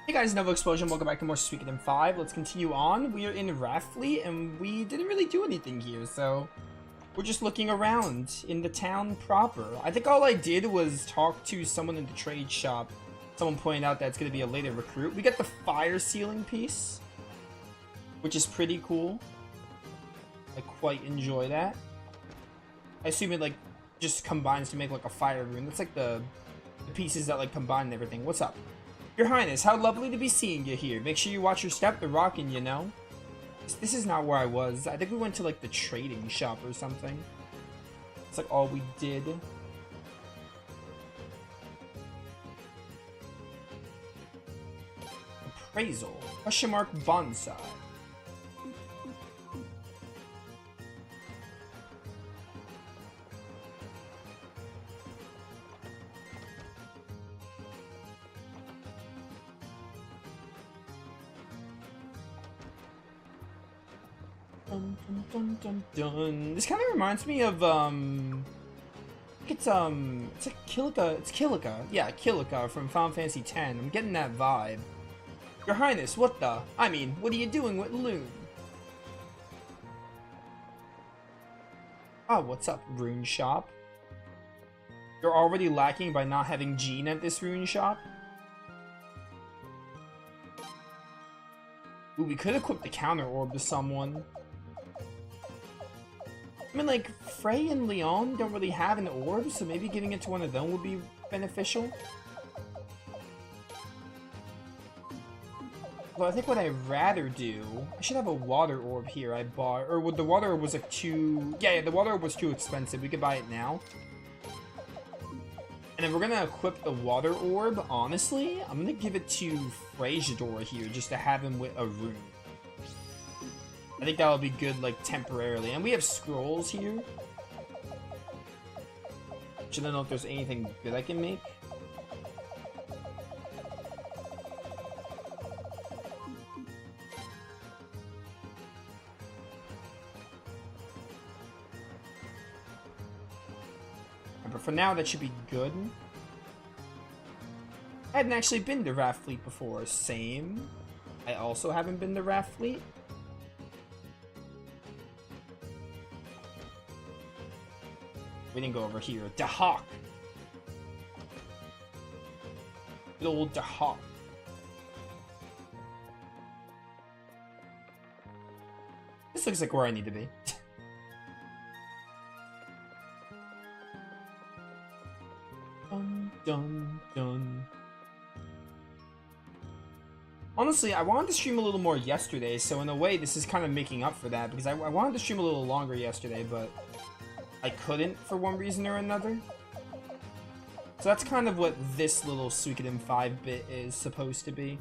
Hey guys, NovaExplosion, welcome back to more Suikoden 5. Let's continue on. We are in Rathfleet, and we didn't really do anything here, so we're just looking around in the town proper. I think all I did was talk to someone in the trade shop. Someone pointed out that it's going to be a later recruit. We got the fire sealing piece, which is pretty cool. I quite enjoy that. I assume it, like, just combines to make, like, a fire rune. That's, like, the pieces that, like, combine everything. What's up? Your Highness, how lovely to be seeing you here. Make sure you watch your step, they're rocking, you know? This is not where I was. I think we went to, like, the trading shop or something. It's, like, all we did. Appraisal. Question mark bonsai. Dun, dun, dun, dun, dun. This kind of reminds me of it's like Kilika. It's Kilika. Yeah, Kilika from Final Fantasy X. I'm getting that vibe. Your Highness, what the? I mean, what are you doing with Loon? Oh, what's up, rune shop? You're already lacking by not having Jean at this rune shop? Ooh, we could equip the counter orb to someone. I mean, like, Frey and Leon don't really have an orb, so maybe giving it to one of them would be beneficial. Well, I think what I'd rather do... I should have a water orb here I bought. Or the water orb was like too... Yeah, the water orb was too expensive. We could buy it now. And if we're gonna equip the water orb, honestly, I'm gonna give it to Frejador here, just to have him with a rune. I think that'll be good, like, temporarily. And we have scrolls here. Which I don't know if there's anything good I can make. But for now, that should be good. I hadn't actually been to Rathfleet before. Same. I also haven't been to Rathfleet. We didn't go over here. Dahak. Good old Dahak. This looks like where I need to be. Dun, dun, dun. Honestly, I wanted to stream a little more yesterday, so in a way this is kind of making up for that, because I wanted to stream a little longer yesterday, but I couldn't for one reason or another. So that's kind of what this little Suikoden 5-bit is supposed to be.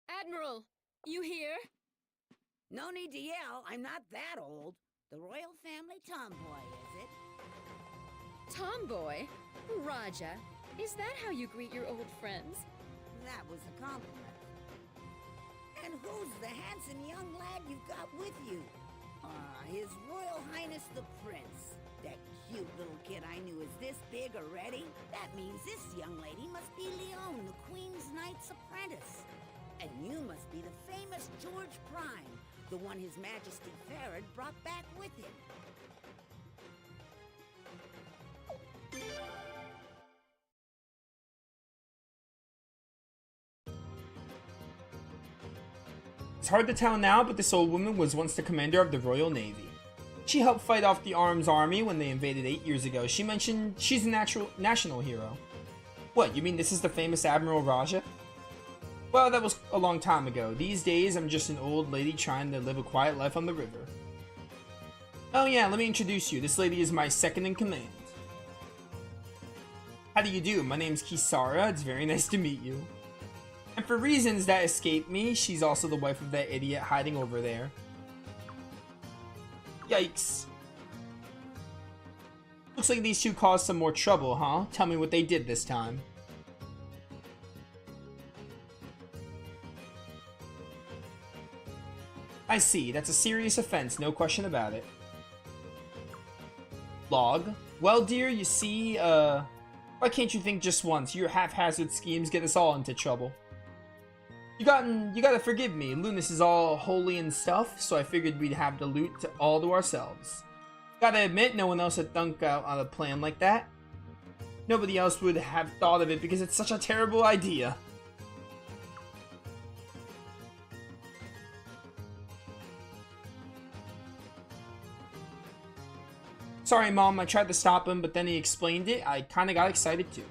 Admiral, you here? No need to yell, I'm not that old. The royal family tomboy, is it? Tomboy? Raja, is that how you greet your old friends? That was a compliment. And who's the handsome young lad you've got with you? His Royal Highness the Prince. That cute little kid I knew is this big already. That means this young lady must be Leon, the Queen's Knight's apprentice. And you must be the famous George Prime, the one His Majesty Farad brought back with him. It's hard to tell now, but this old woman was once the commander of the Royal Navy. She helped fight off the Arms Army when they invaded 8 years ago. She mentioned she's a national hero. What, you mean this is the famous Admiral Raja? Well, that was a long time ago. These days, I'm just an old lady trying to live a quiet life on the river. Oh yeah, let me introduce you. This lady is my second in command. How do you do? My name's Kisara. It's very nice to meet you. And for reasons that escape me, she's also the wife of that idiot hiding over there. Yikes. Looks like these two caused some more trouble, huh? Tell me what they did this time. I see. That's a serious offense, no question about it. Log. Well, dear, you see, why can't you think just once? Your haphazard schemes get us all into trouble. You gotta forgive me. Lunas is all holy and stuff, so I figured we'd have the loot all to ourselves. Gotta admit, no one else had thunk out on a plan like that. Nobody else would have thought of it because it's such a terrible idea. Sorry, Mom, I tried to stop him, but then he explained it. I kinda got excited too.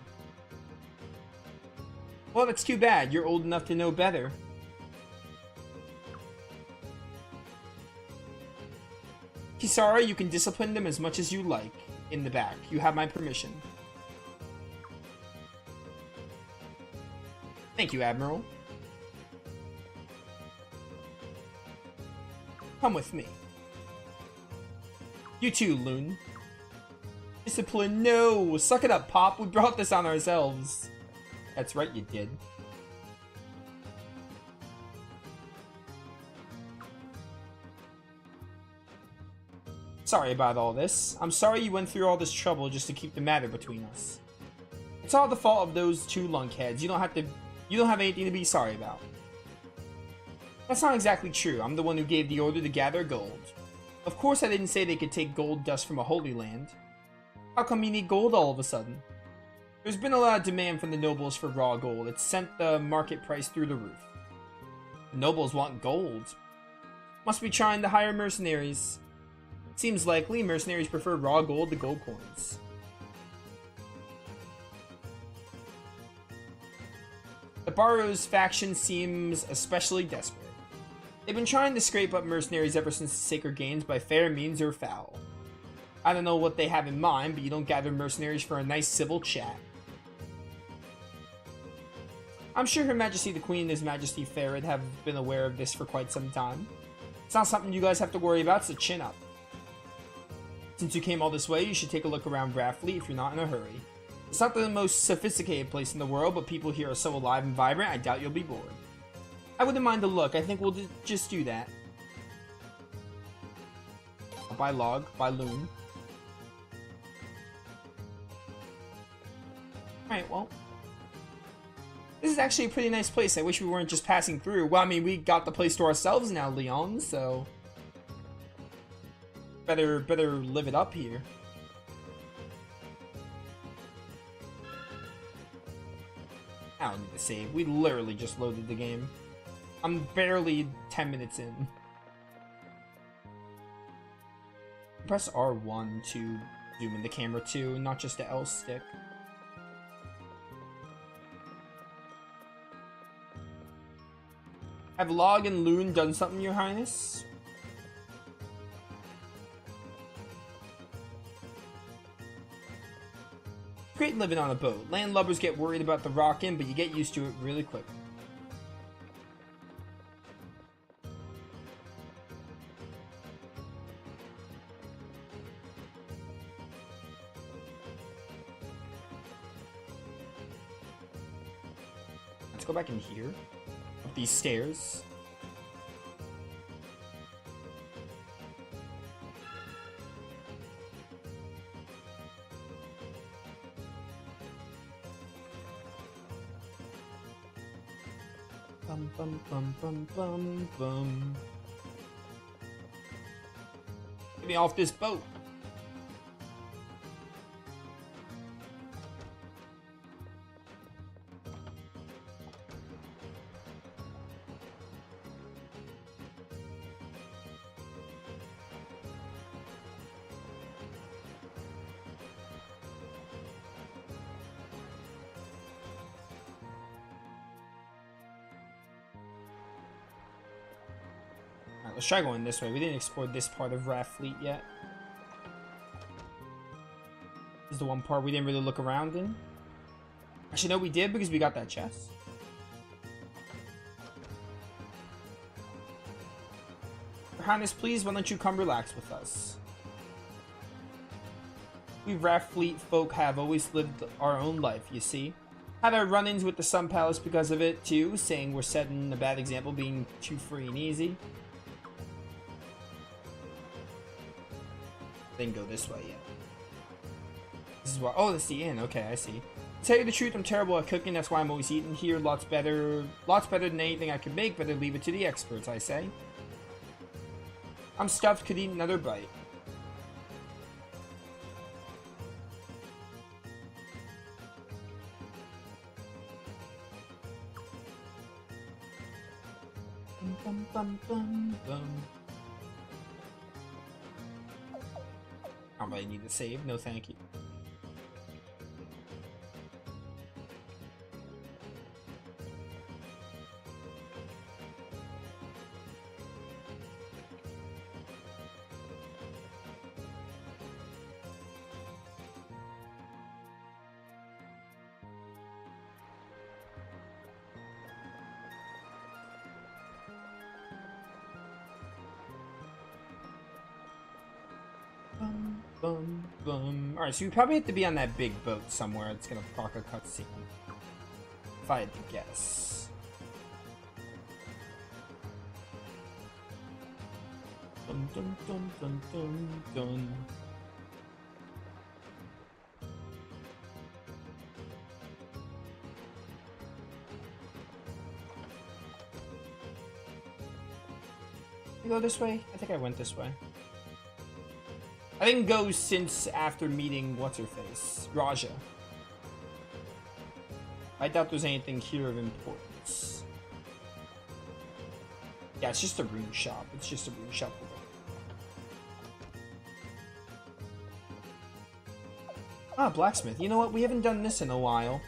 Well, that's too bad. You're old enough to know better. Kisara, you can discipline them as much as you like. In the back. You have my permission. Thank you, Admiral. Come with me. You too, Loon. Discipline, no! Suck it up, Pop. We brought this on ourselves. That's right, you did. Sorry about all this. I'm sorry you went through all this trouble just to keep the matter between us. It's all the fault of those two lunkheads. You don't have anything to be sorry about. That's not exactly true. I'm the one who gave the order to gather gold. Of course I didn't say they could take gold dust from a holy land. How come you need gold all of a sudden? There's been a lot of demand from the nobles for raw gold. It's sent the market price through the roof. The nobles want gold. Must be trying to hire mercenaries. Seems likely mercenaries prefer raw gold to gold coins. The Barrows faction seems especially desperate. They've been trying to scrape up mercenaries ever since the Sacred Games by fair means or foul. I don't know what they have in mind, but you don't gather mercenaries for a nice civil chat. I'm sure Her Majesty the Queen and His Majesty Farad have been aware of this for quite some time. It's not something you guys have to worry about, so chin up. Since you came all this way, you should take a look around Rafley if you're not in a hurry. It's not the most sophisticated place in the world, but people here are so alive and vibrant, I doubt you'll be bored. I wouldn't mind a look. I think we'll just do that. By Log, by Loon. Alright, well. This is actually a pretty nice place. I wish we weren't just passing through. Well, I mean, we got the place to ourselves now, Leon, so... Better live it up here. I don't need to save. We literally just loaded the game. I'm barely 10 minutes in. Press R1 to zoom in the camera too, not just the L stick. Have Log and Loon done something, Your Highness? Great living on a boat. Landlubbers get worried about the rockin', but you get used to it really quick. Let's go back in here. Up these stairs. Bum bum bum bum bum bum. Get me off this boat. Let's try going this way. We didn't explore this part of Rafleet yet. This is the one part we didn't really look around in. Actually, no, we did because we got that chest. Your Highness, please, why don't you come relax with us? We Rafleet folk have always lived our own life, you see. Had our run-ins with the Sun Palace because of it, too, saying we're setting a bad example being too free and easy. Then go this way, yeah. This is why. Oh, that's the inn. Okay, I see. To tell you the truth, I'm terrible at cooking. That's why I'm always eating here. Lots better than anything I could make. Better leave it to the experts, I say. I'm stuffed. Could eat another bite. Bum, bum, bum, bum. I don't really need to save. No, thank you. Bum, bum, bum. Alright, so we probably have to be on that big boat somewhere. It's gonna proc a cutscene. If I had to guess. Dun dun dun dun dun dun. You go this way? I think I went this way. I didn't go since after meeting what's-her-face, Raja. I doubt there's anything here of importance. Yeah, it's just a rune shop. It's just a rune shop. Ah, blacksmith. You know what? We haven't done this in a while.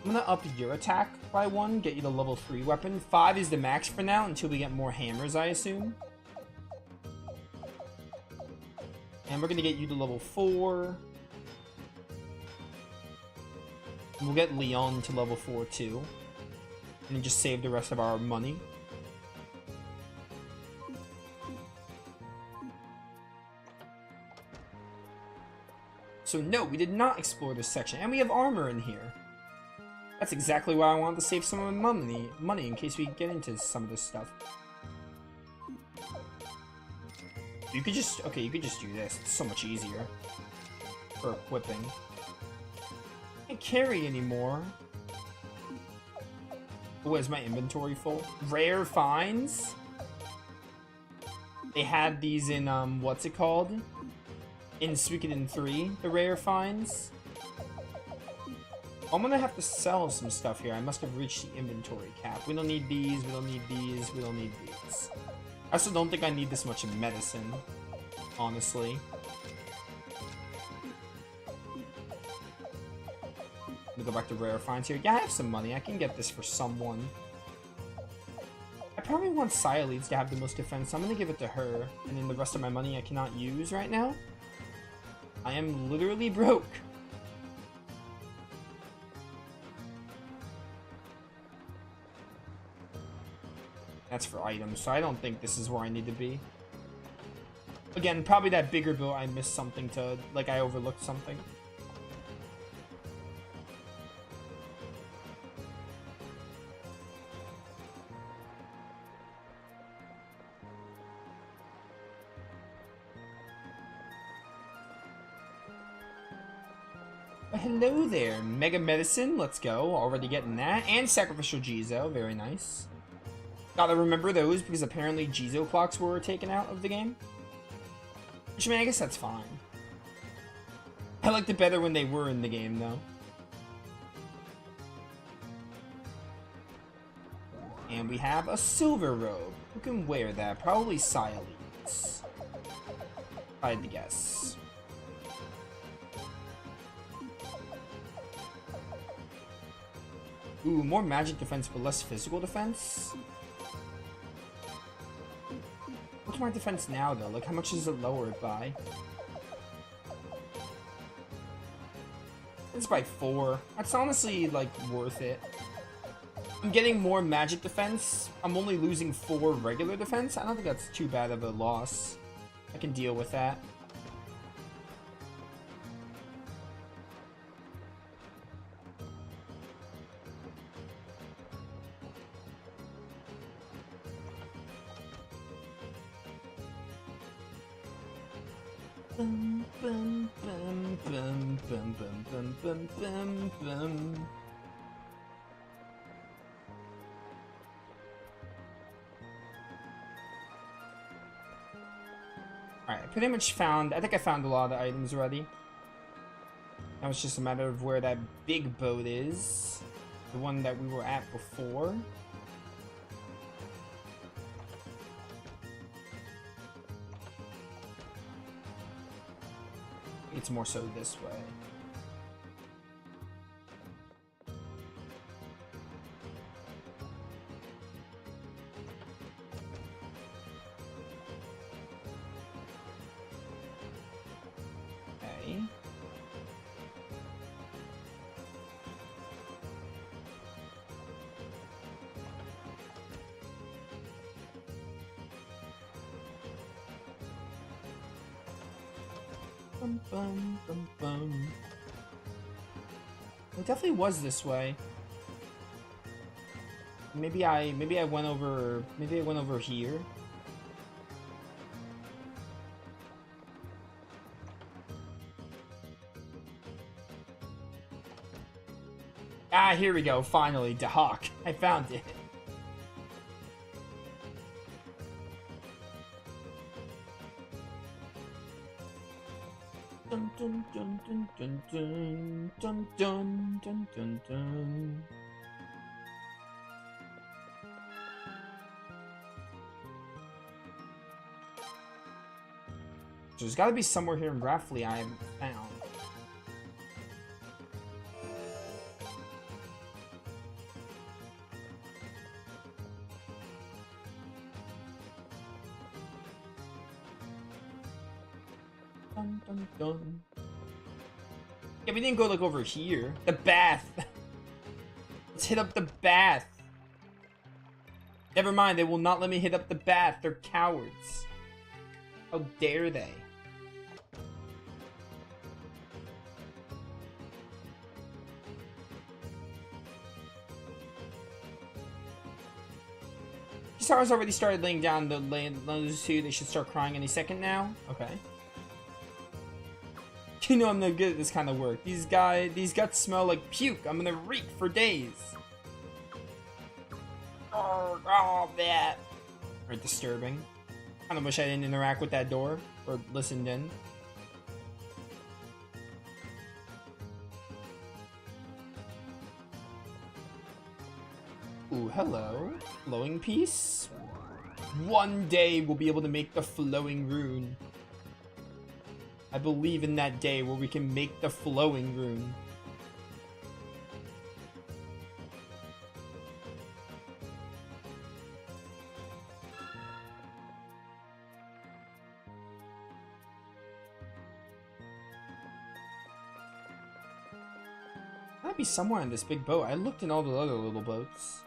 I'm gonna up your attack by 1, get you the level 3 weapon. 5 is the max for now until we get more hammers, I assume. And we're gonna get you to level 4. And we'll get Leon to level 4 too. And then just save the rest of our money. So no, we did not explore this section. And we have armor in here. That's exactly why I wanted to save some of my money in case we get into some of this stuff. You could just, okay, you could just do this. It's so much easier for equipping. I can't carry anymore. Oh, is my inventory full? Rare finds? They had these in, what's it called? In Suikoden 3, the rare finds. I'm gonna have to sell some stuff here. I must have reached the inventory cap. We don't need these, we don't need these, we don't need these. I also don't think I need this much medicine, honestly. Let me go back to rare finds here. Yeah, I have some money. I can get this for someone. I probably want Sialeeds to have the most defense, so I'm gonna give it to her. And then the rest of my money I cannot use right now. I am literally broke. That's for items, so I don't think this is where I need to be. Again, probably that bigger boat, I missed something to, like I overlooked something. Well, hello there, Mega Medicine, let's go, already getting that, and Sacrificial Jizo, very nice. Gotta remember those, because apparently Jizo clocks were taken out of the game. Which, I mean, I guess that's fine. I liked it better when they were in the game, though. And we have a silver robe. Who can wear that? Probably Sialeeds. If I had to guess. Ooh, more magic defense but less physical defense? What's my defense now, though? Like, how much does it lower it by? It's by 4. That's honestly, like, worth it. I'm getting more magic defense. I'm only losing 4 regular defense. I don't think that's too bad of a loss. I can deal with that. Bum, bum, bum, bum, bum, bum, bum, bum, bum. Alright, I pretty much found, I think I found a lot of the items already. Now it's just a matter of where that big boat is. The one that we were at before. It's more so this way. Okay. Bum, bum, bum, bum. It definitely was this way. Maybe I went over here. Ah, here we go. Finally, Dahak. I found it. Dun dun dun dun dun dun dun dun dun dun dun. There's got to be somewhere here in Raffley I haven't found. Dun, dun, dun. Yeah, we didn't go like over here. The bath. Let's hit up the bath. Never mind, they will not let me hit up the bath. They're cowards. How dare they? Kisara's already started laying down the those two. They should start crying any second now. Okay. You know I'm no good at this kind of work. These guts smell like puke. I'm gonna reek for days. Oh, that. Very disturbing. Kind of wish I didn't interact with that door or listened in. Ooh, hello. Flowing piece? One day we'll be able to make the flowing rune. I believe in that day where we can make the flowing rune. Might be somewhere on this big boat. I looked in all the other little boats.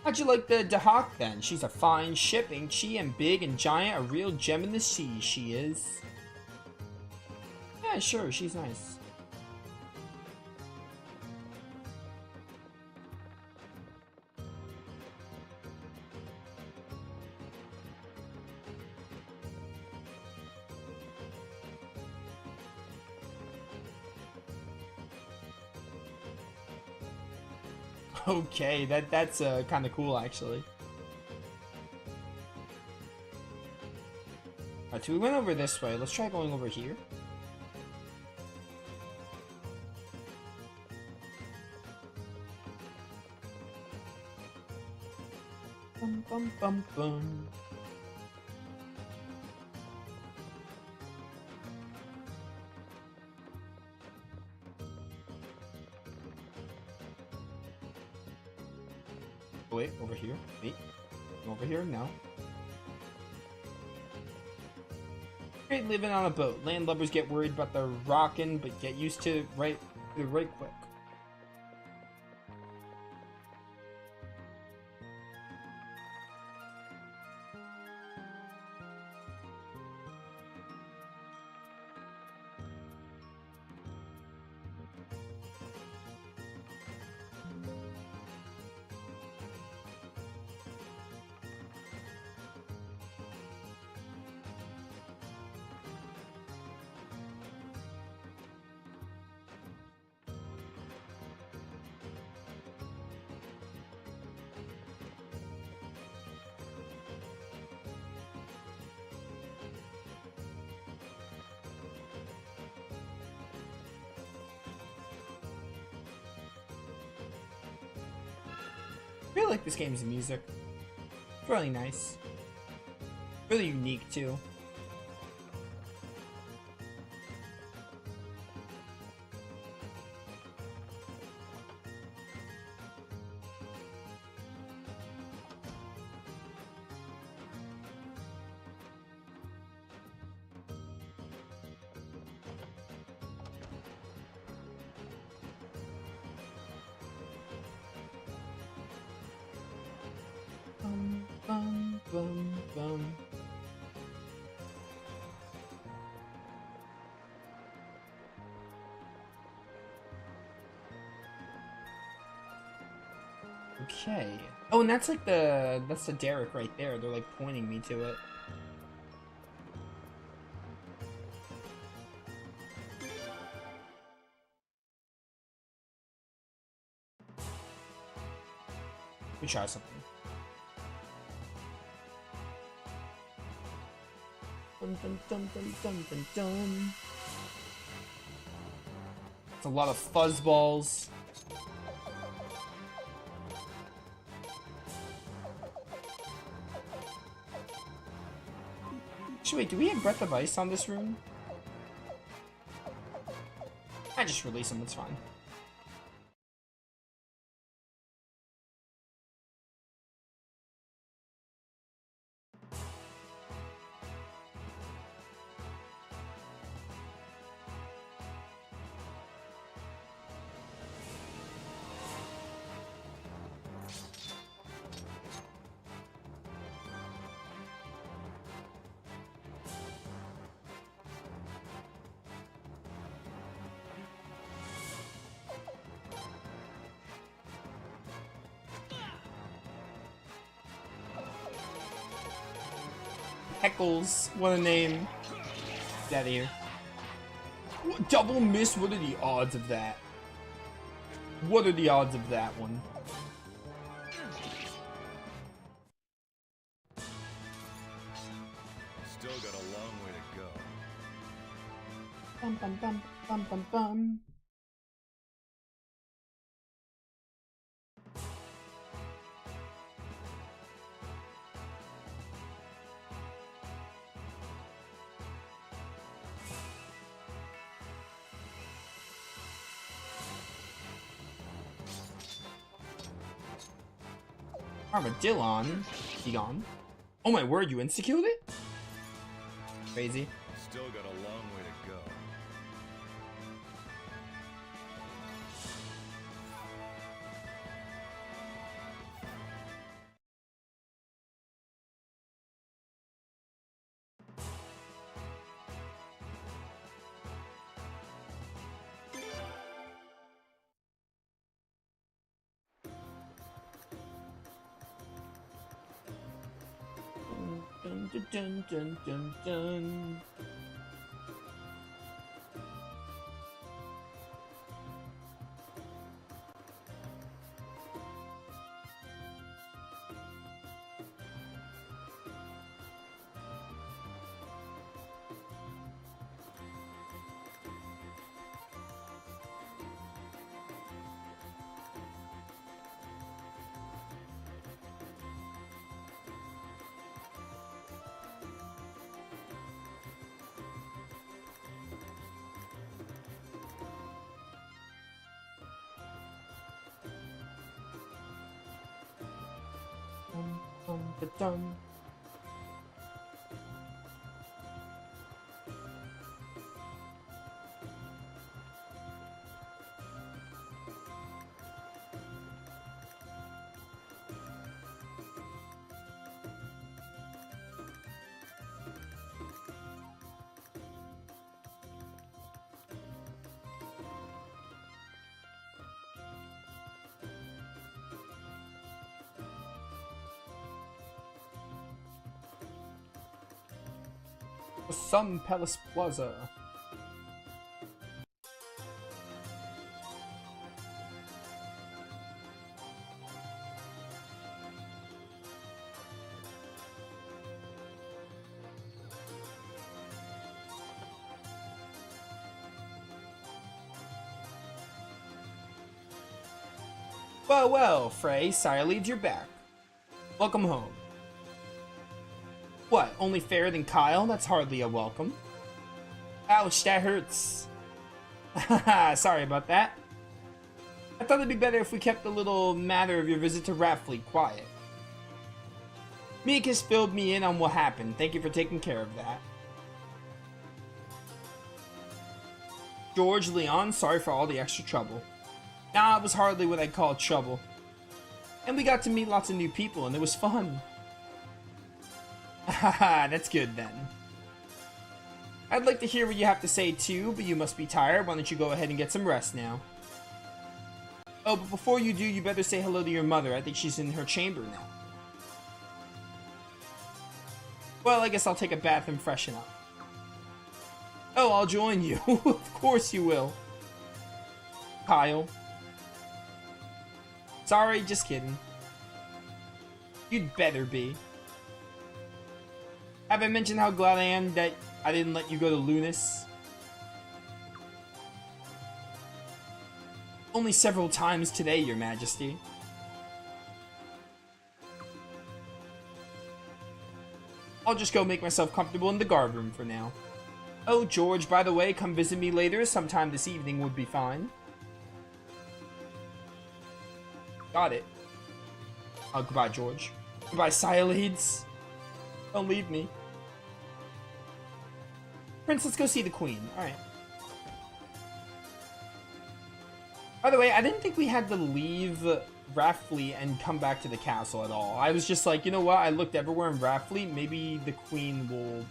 How'd you like the Dahak then? She's a fine ship, ain't she? And big and giant, a real gem in the sea, she is. Yeah, sure, she's nice. Okay, that's kind of cool actually. Alright, so we went over this way. Let's try going over here. Bum bum bum bum. Oh, wait, over here. Wait. Over here? No. Great living on a boat. Landlubbers get worried about the rockin', but get used to right quick. I really like this game's music. It's really nice. Really unique, too. Bum, bum, bum. Okay. Oh, and that's like that's the Derek right there. They're like pointing me to it. Let me try something. Dun, dun, dun, dun, dun, dun, dun. It's a lot of fuzzballs. Actually, wait, do we have Breath of Ice on this room? I just release him, it's fine. Heckles, what a name. Get out of here. What, double miss? What are the odds of that? What are the odds of that one? Still got a long way to go. Bum bum bum bum bum bum. Armadillon? He gone? Oh my word, you insta-killed it? Crazy. Still got a long way to go. Dun dun dun dun dun dun. Dun dun dun dun. Some Palace Plaza. Well, well, Frey, Sileads, you're back. Welcome home. What, only fairer than Kyle? That's hardly a welcome. Ouch, that hurts. Haha, sorry about that. I thought it'd be better if we kept the little matter of your visit to Raffleet quiet. Mikas filled me in on what happened. Thank you for taking care of that. George, Leon, sorry for all the extra trouble. Nah, it was hardly what I'd call trouble. And we got to meet lots of new people, and it was fun. Haha, that's good then. I'd like to hear what you have to say too, but you must be tired. Why don't you go ahead and get some rest now? Oh, but before you do, you better say hello to your mother. I think she's in her chamber now. Well, I guess I'll take a bath and freshen up. Oh, I'll join you. Of course you will. Kyle. Sorry, just kidding. You'd better be. Have I mentioned how glad I am that I didn't let you go to Lunas? Only several times today, Your Majesty. I'll just go make myself comfortable in the guard room for now. Oh, George, by the way, come visit me later. Sometime this evening would be fine. Got it. Oh, goodbye, George. Goodbye, Sileads. Don't leave me. Prince, let's go see the Queen. Alright. By the way, I didn't think we had to leave Raffleet and come back to the castle at all. I was just like, you know what? I looked everywhere in Raffleet. Maybe the Queen will...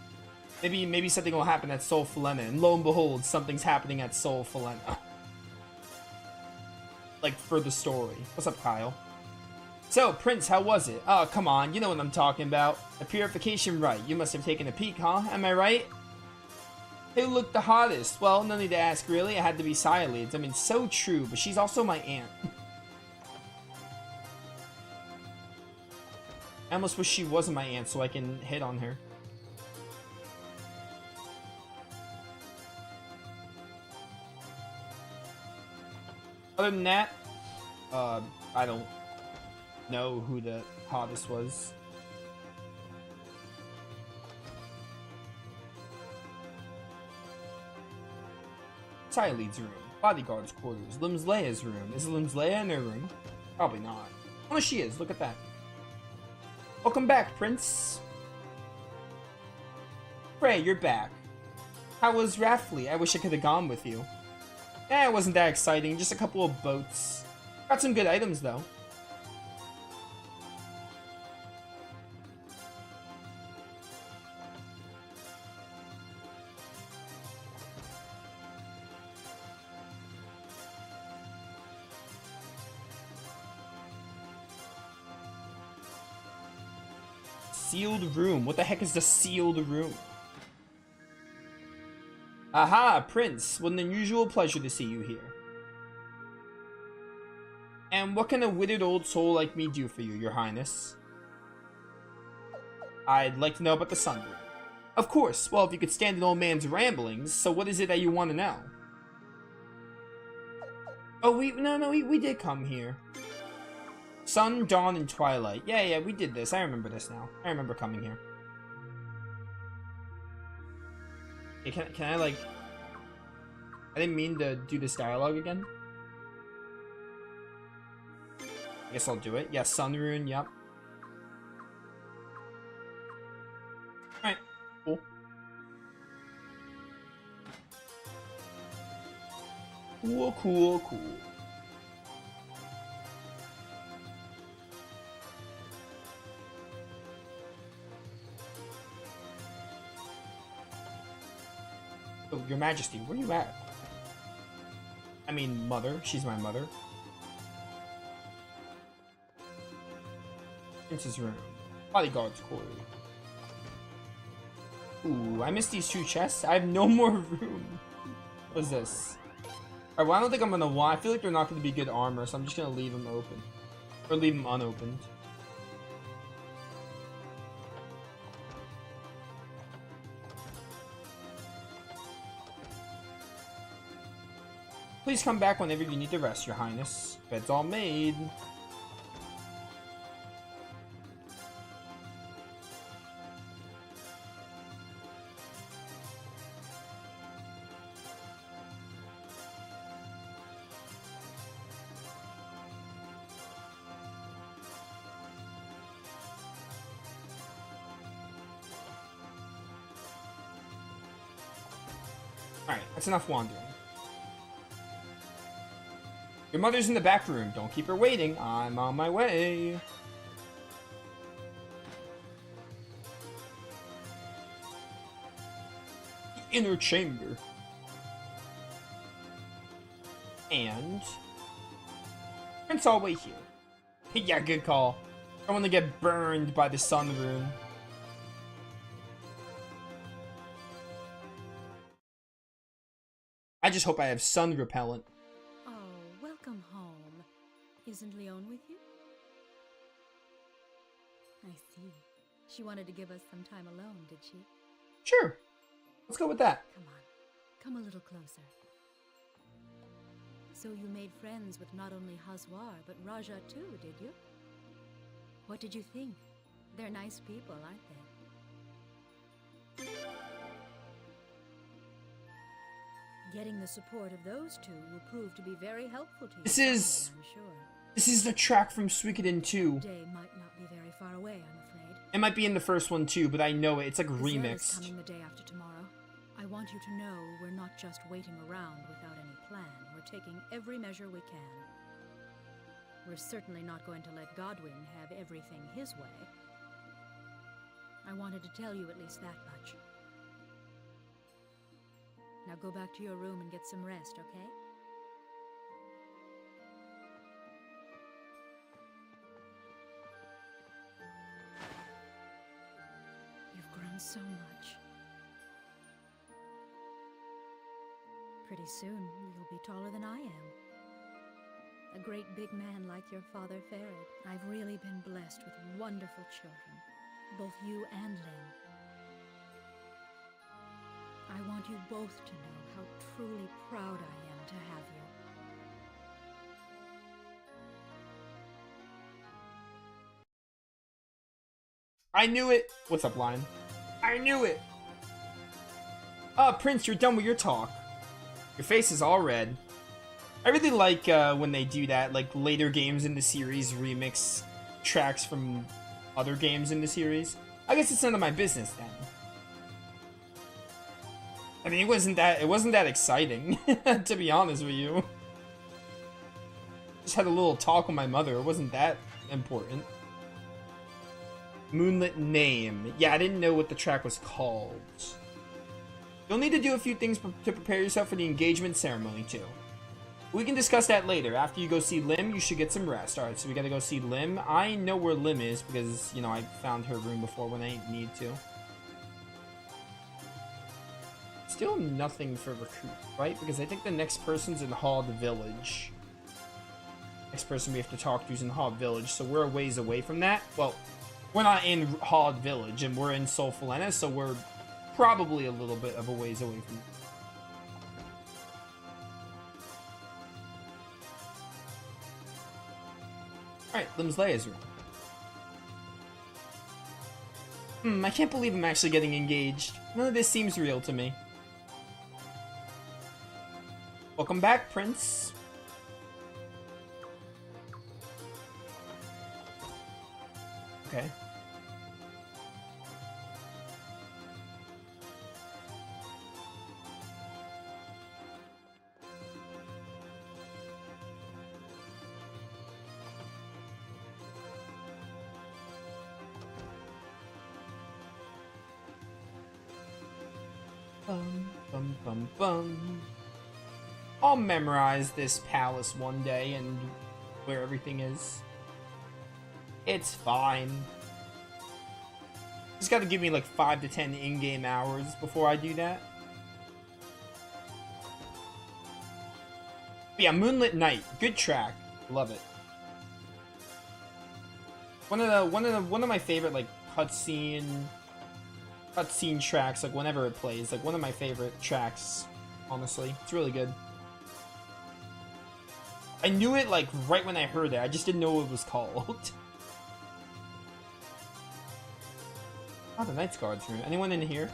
Maybe something will happen at Sol Falena. And lo and behold, something's happening at Sol Falena. Like, for the story. What's up, Kyle? So, Prince, how was it? Oh, come on. You know what I'm talking about. The purification rite. You must have taken a peek, huh? Am I right? Who looked the hottest? Well, no need to ask, really. It had to be Sileads. I mean, so true, but she's also my aunt. I almost wish she wasn't my aunt so I can hit on her. Other than that, I don't know who the hottest was. Sileads' room. Bodyguard's quarters. Limsleia's room. Is Limsleia in her room? Probably not. Oh, she is. Look at that. Welcome back, Prince. Frey, you're back. How was Raffleet? I wish I could have gone with you. Eh, it wasn't that exciting. Just a couple of boats. Got some good items, though. Sealed room. What the heck is the sealed room? Aha, Prince. What an unusual pleasure to see you here. And what can a withered old soul like me do for you, Your Highness? I'd like to know about the sunroom. Of course. Well, if you could stand an old man's ramblings, so what is it that you want to know? Oh, we did come here. Sun, dawn, and twilight. Yeah, we did this. I remember this now. I remember coming here. Okay, can I, like... I didn't mean to do this dialogue again. I guess I'll do it. Yeah, sun rune, yep. Alright, cool. Cool. Oh, Your Majesty, where you at? I mean, mother. She's my mother. Prince's room. Bodyguard's quarters. Ooh, I missed these two chests. I have no more room. What is this? Alright, well, I don't think I'm gonna want. I feel like they're not gonna be good armor, so I'm just gonna leave them open. Or leave them unopened. Please come back whenever you need to rest, Your Highness. Bed's all made. Alright, that's enough wandering. Your mother's in the back room. Don't keep her waiting. I'm on my way. The inner chamber. And... Prince, I'll wait here. Yeah, good call. I want to get burned by the sun rune. I just hope I have sun repellent. Oh, welcome home. Isn't Leon with you? I see. She wanted to give us some time alone, did she? Sure. Let's go with that. Come on. Come a little closer. So you made friends with not only Hazwar, but Raja too, did you? What did you think? They're nice people, aren't they? Getting the support of those two will prove to be very helpful to you. This is... I'm sure. This is the track from Suikoden 2. Day might not be very far away, I'm afraid. It might be in the first one too, but I know it. It's like The Zell is remixed. coming the day after tomorrow. I want you to know we're not just waiting around without any plan. We're taking every measure we can. We're certainly not going to let Godwin have everything his way. I wanted to tell you at least that much. Now go back to your room and get some rest, okay? You've grown so much. Pretty soon, you'll be taller than I am. A great big man like your father Farid. I've really been blessed with wonderful children. Both you and Lynn. I want you both to know how truly proud I am to have you. I knew it! What's up, Lion? I knew it! Prince, you're done with your talk. Your face is all red. I really like when they do that, like later games in the series remix tracks from other games in the series. I guess it's none of my business then. I mean, it wasn't that exciting, to be honest with you. Just had a little talk with my mother. It wasn't that important. Moonlit Name. Yeah, I didn't know what the track was called. You'll need to do a few things to prepare yourself for the engagement ceremony, too. We can discuss that later. After you go see Lim, you should get some rest. Alright, so we gotta go see Lim. I know where Lim is because, you know, I found her room before when I need to. Still nothing for recruit, right? Because I think the next person's in Hod Village. Next person we have to talk to is in Hod Village, so we're a ways away from that. Well, we're not in Hod Village, and we're in Solfalena, so we're probably a little bit of a ways away from it. Alright, Lim's Leia's room. I can't believe I'm actually getting engaged. None of this seems real to me. Welcome back, Prince. Okay. Bum, bum, bum, bum. I'll memorize this palace one day and where everything is. It's fine. Just gotta give me like 5 to 10 in-game hours before I do that. But yeah, Moonlit Night, good track, love it. One of my favorite like cutscene tracks, like whenever it plays, like one of my favorite tracks. Honestly, it's really good. I knew it, like, right when I heard it. I just didn't know what it was called. Oh, the Knight's Guard's room. Anyone in here?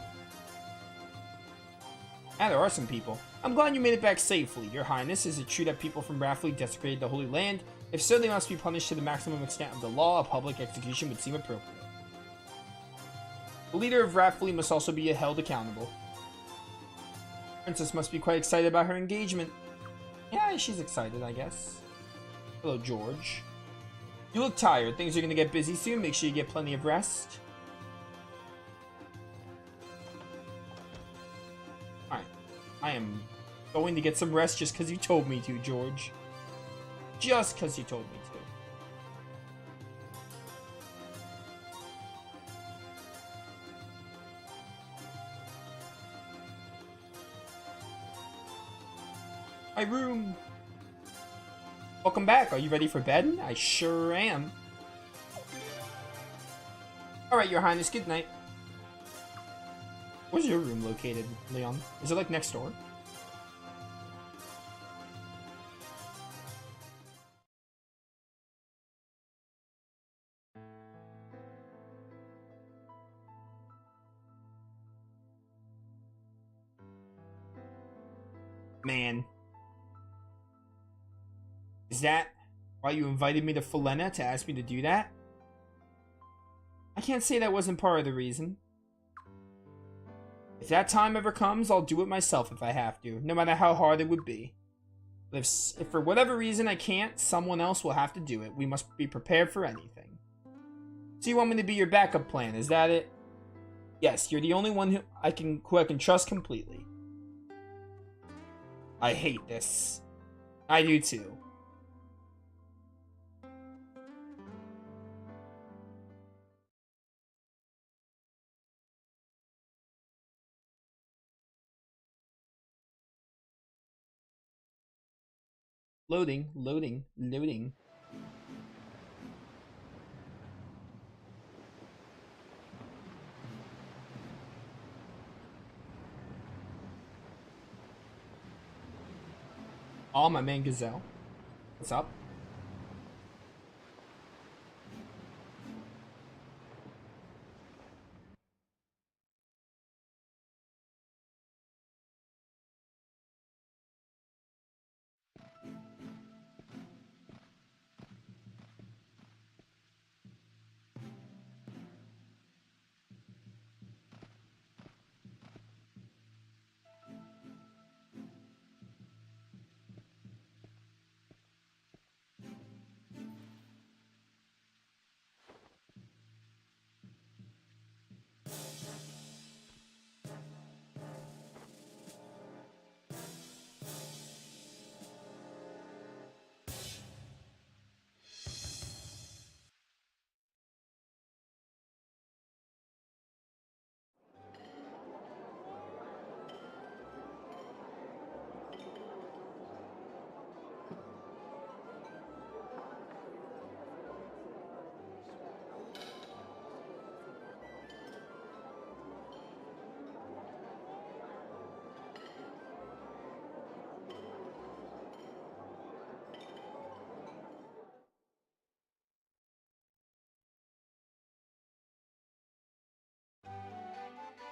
Ah, there are some people. I'm glad you made it back safely, Your Highness. Is it true that people from Rafley desecrated the Holy Land? If so, they must be punished to the maximum extent of the law. A public execution would seem appropriate. The leader of Rafley must also be held accountable. The princess must be quite excited about her engagement. Yeah, she's excited, I guess. Hello, George. You look tired. Things are gonna get busy soon. Make sure you get plenty of rest. Alright. I am going to get some rest just because you told me to, George. Just because you told me to. My room. Welcome back. Are you ready for bed? I sure am. Alright, Your Highness. Good night. Where's your room located, Leon? Is it like next door? Man. Is that why you invited me to Felena to ask me to do that? I can't say that wasn't part of the reason. If that time ever comes, I'll do it myself if I have to, no matter how hard it would be. But if for whatever reason I can't, someone else will have to do it. We must be prepared for anything. So you want me to be your backup plan, is that it? Yes, you're the only one who I can trust completely. I hate this. I do too. Loading, loading, loading. Oh, my man Gazelle. What's up?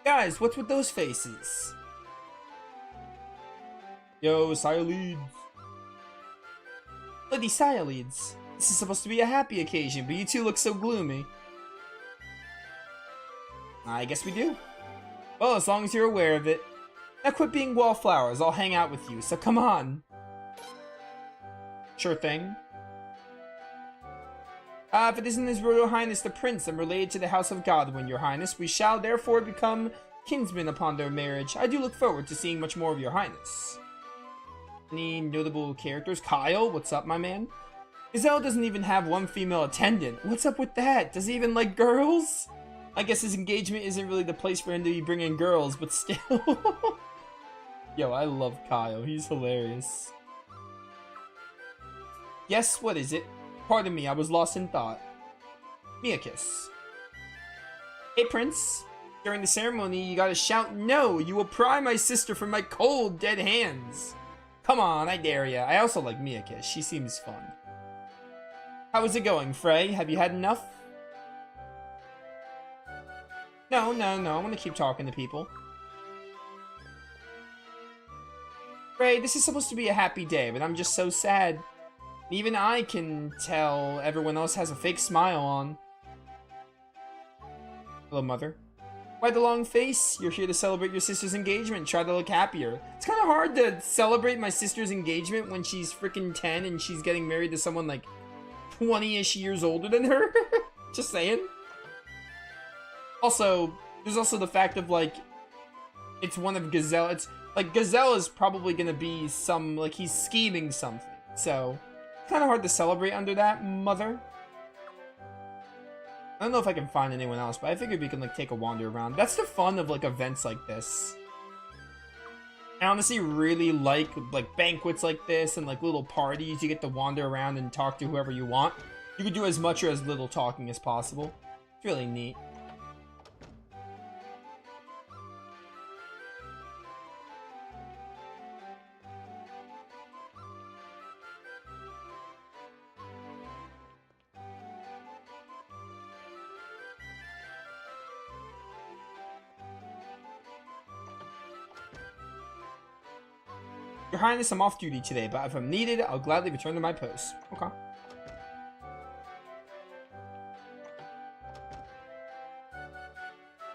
Guys, what's with those faces? Yo, Cyalids. Bloody Cyalids. This is supposed to be a happy occasion, but you two look so gloomy. I guess we do. Well, as long as you're aware of it. Now quit being wallflowers, I'll hang out with you, so come on. Sure thing. If it isn't His Royal Highness the Prince and related to the House of Godwin, Your Highness, we shall therefore become kinsmen upon their marriage. I do look forward to seeing much more of Your Highness. Any notable characters? Kyle, what's up, my man? Gazelle doesn't even have one female attendant. What's up with that? Does he even like girls? I guess his engagement isn't really the place for him to be bringing girls, but still. Yo, I love Kyle. He's hilarious. Yes, what is it? Pardon me, I was lost in thought. Miakis. Hey, Prince. During the ceremony, you gotta shout no! You will pry my sister from my cold, dead hands! Come on, I dare ya. I also like Miyake. She seems fun. How is it going, Frey? Have you had enough? No. I want to keep talking to people. Frey, this is supposed to be a happy day, but I'm just so sad. Even I can tell everyone else has a fake smile on. Hello, Mother. Why the long face? You're here to celebrate your sister's engagement. Try to look happier. It's kind of hard to celebrate my sister's engagement when she's freaking 10 and she's getting married to someone like 20-ish years older than her. Just saying. Also, there's also the fact of, like, it's one of Gazelle. It's, like, Gazelle is probably gonna be some, like, he's scheming something. So, kind of hard to celebrate under that, Mother. I don't know if I can find anyone else, but I figured we can, like, take a wander around. That's the fun of, like, events like this. I honestly really like banquets like this and, like, little parties. You get to wander around and talk to whoever you want. You can do as much or as little talking as possible. It's really neat. Your Highness, I'm off duty today, but if I'm needed, I'll gladly return to my post. Okay.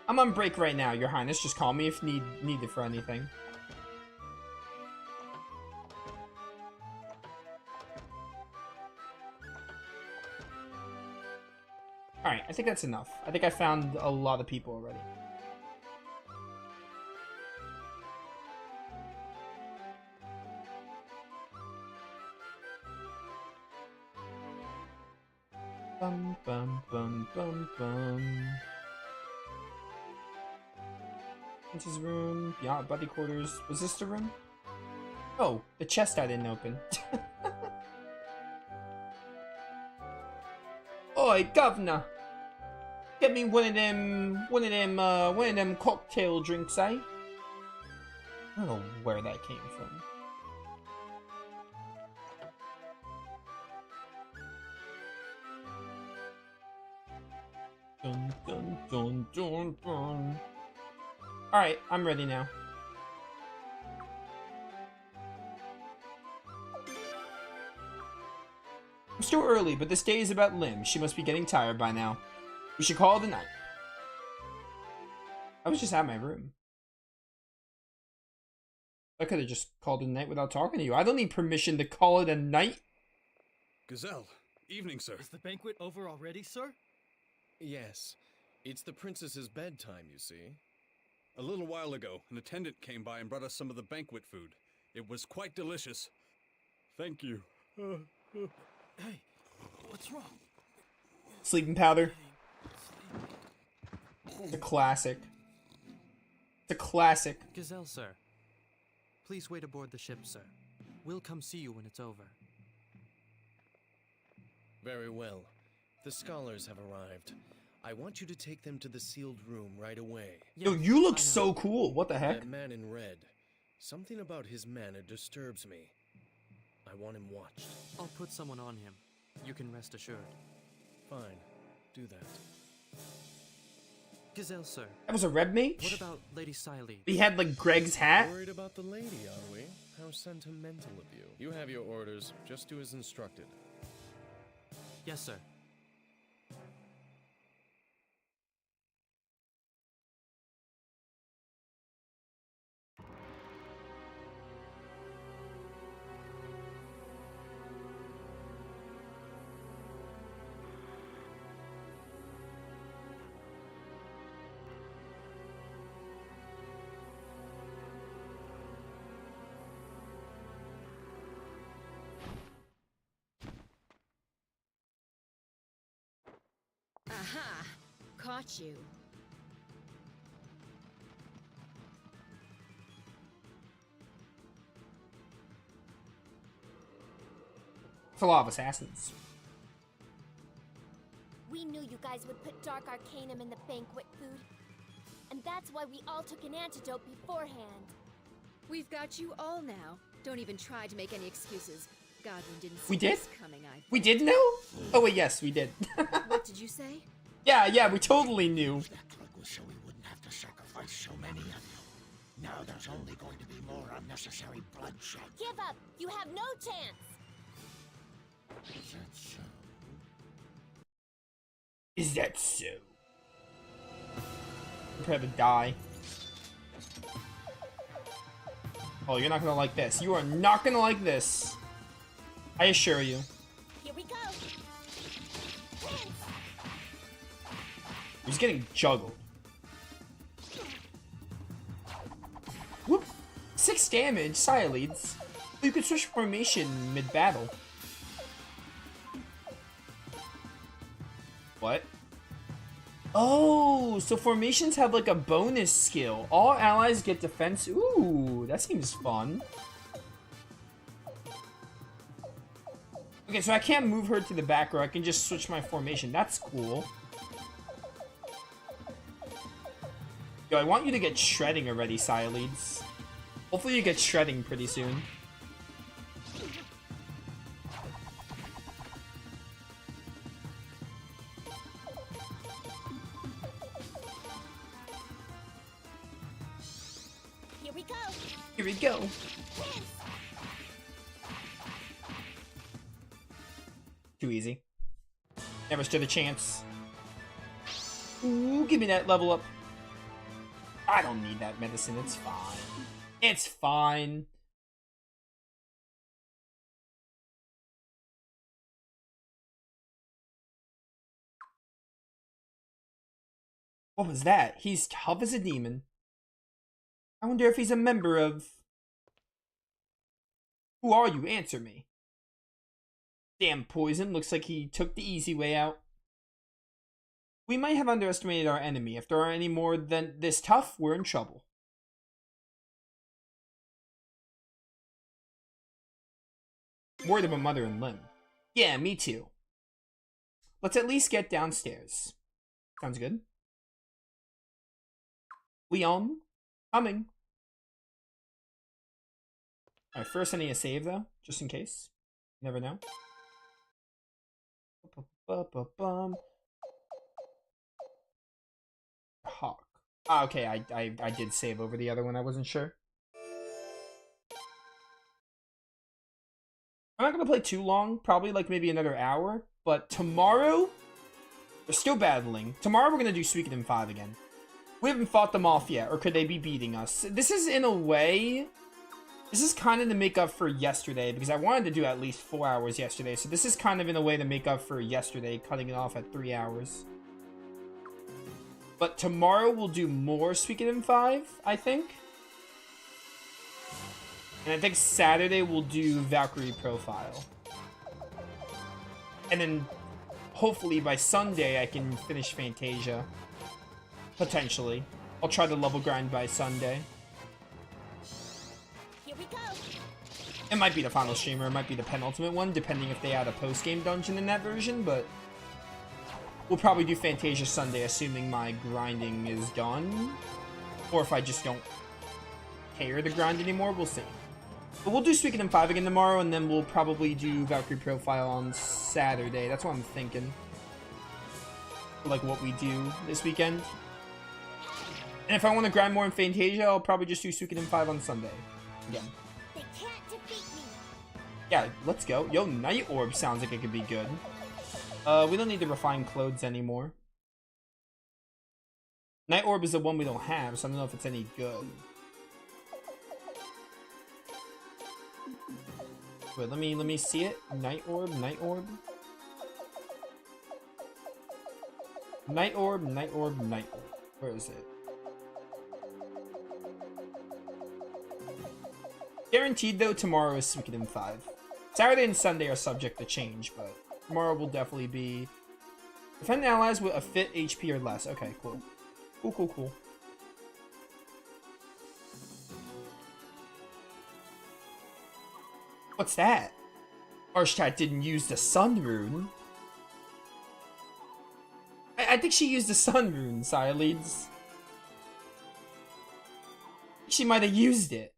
I'm on break right now, Your Highness. Just call me if needed for anything. Alright, I think that's enough. I think I found a lot of people already. Bum, bum, bum, bum, bum. Prince's room. Beyond buddy quarters. Was this the room? Oh, the chest I didn't open. Oi, governor! Get me one of them cocktail drinks, eh? I don't know where that came from. Dun, dun, dun, dun, dun. Alright, I'm ready now. I'm still early, but this day is about Lim. She must be getting tired by now. We should call it a night. I was just at my room. I could have just called it a night without talking to you. I don't need permission to call it a night. Gazelle, evening, sir. Is the banquet over already, sir? Yes. It's the princess's bedtime, you see. A little while ago, an attendant came by and brought us some of the banquet food. It was quite delicious. Thank you. Hey, what's wrong? Sleeping powder. It's a classic. It's a classic. Gazelle, sir. Please wait aboard the ship, sir. We'll come see you when it's over. Very well. The scholars have arrived. I want you to take them to the sealed room right away. Yo, you look so cool. What the heck? That man in red. Something about his manner disturbs me. I want him watched. I'll put someone on him. You can rest assured. Fine. Do that. Gazelle, sir. That was a red mage? What about Lady Siley? He had like Greg's hat? Worried about the lady, are we? How sentimental of you. You have your orders. Just do as instructed. Yes, sir. Aha! Caught you. It's a lot of assassins. We knew you guys would put Dark Arcanum in the banquet food. And that's why we all took an antidote beforehand. We've got you all now. Don't even try to make any excuses. Godwin didn't see We did? this coming, I... We did know? Oh wait, yes, we did. What did you say? Yeah, we totally knew. That trick was so we wouldn't have to sacrifice so many of you. Now there's only going to be more unnecessary bloodshed. Give up! You have no chance! Is that so? Is that so? Prepare to die. Oh, you're not gonna like this. You are not gonna like this. I assure you. Here we go! He's getting juggled. Whoop! 6 damage, Saya leads. You could switch formation mid-battle. What? Oh, so formations have like a bonus skill. All allies get defense. Ooh, that seems fun. Okay, so I can't move her to the back, or I can just switch my formation. That's cool. Yo, I want you to get shredding already, Saya leads. Hopefully you get shredding pretty soon. Here we go! Here we go. Too easy. Never stood a chance. Ooh, give me that level up. I don't need that medicine, it's fine. It's fine. What was that? He's tough as a demon. I wonder if he's a member of... Who are you? Answer me. Damn poison, looks like he took the easy way out. We might have underestimated our enemy. If there are any more than this tough, we're in trouble. Worried about Mother and Limb. Yeah, me too. Let's at least get downstairs. Sounds good. Leon, coming. Alright, first I need a save though, just in case. You never know. Hawk. Ah, okay, I did save over the other one, I wasn't sure. I'm not gonna play too long, probably like maybe another hour, but tomorrow, we're still battling. Tomorrow we're gonna do Suikoden 5 again. We haven't fought them off yet, or could they be beating us? This is, in a way, this is kind of to make up for yesterday, because I wanted to do at least 4 hours yesterday, so this is kind of in a way to make up for yesterday, cutting it off at 3 hours. But tomorrow we'll do more Suikoden 5, I think. And I think Saturday we'll do Valkyrie Profile. And then, hopefully by Sunday I can finish Fantasia. Potentially. I'll try to level grind by Sunday. Here we go! It might be the final stream, or it might be the penultimate one, depending if they add a post-game dungeon in that version, but... We'll probably do Fantasia Sunday, assuming my grinding is done. Or if I just don't care to grind anymore, we'll see. But we'll do Suikoden 5 again tomorrow, and then we'll probably do Valkyrie Profile on Saturday. That's what I'm thinking. Like what we do this weekend. And if I want to grind more in Fantasia, I'll probably just do Suikoden 5 on Sunday. Again. They can't defeat me! Yeah, let's go. Yo, Night Orb sounds like it could be good. We don't need to refine clothes anymore. Night Orb is the one we don't have, so I don't know if it's any good. Wait, let me see it. Night Orb, Night Orb. Night Orb, Night Orb, Night Orb. Where is it? Guaranteed though, tomorrow is Suikoden 5. Saturday and Sunday are subject to change, but tomorrow will definitely be... Defend allies with a fit HP or less. Okay, cool. Cool. What's that? Arshtat didn't use the Sun Rune. I think she used the Sun Rune, Saya leads. She might have used it.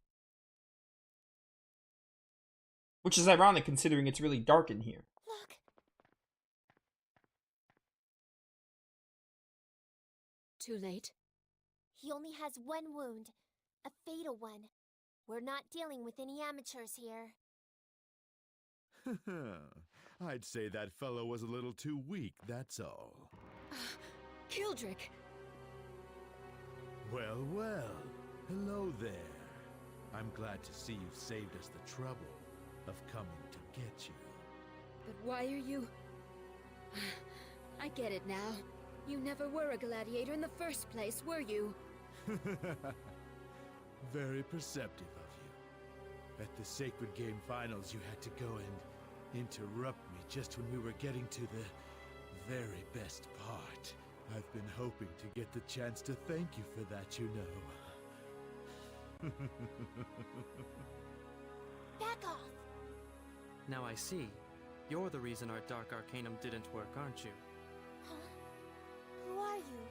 Which is ironic considering it's really dark in here. Look. Too late. He only has one wound. A fatal one. We're not dealing with any amateurs here. I'd say that fellow was a little too weak, that's all. Kildrick! Well, well. Hello there. I'm glad to see you saved us the trouble of coming to get you. But why are you... I get it now. You never were a gladiator in the first place, were you? Very perceptive of you. At the Sacred Game Finals, you had to go and interrupt me just when we were getting to the very best part. I've been hoping to get the chance to thank you for that, you know. Back off! Now I see. You're the reason our Dark Arcanum didn't work, aren't you? Huh? Who are you?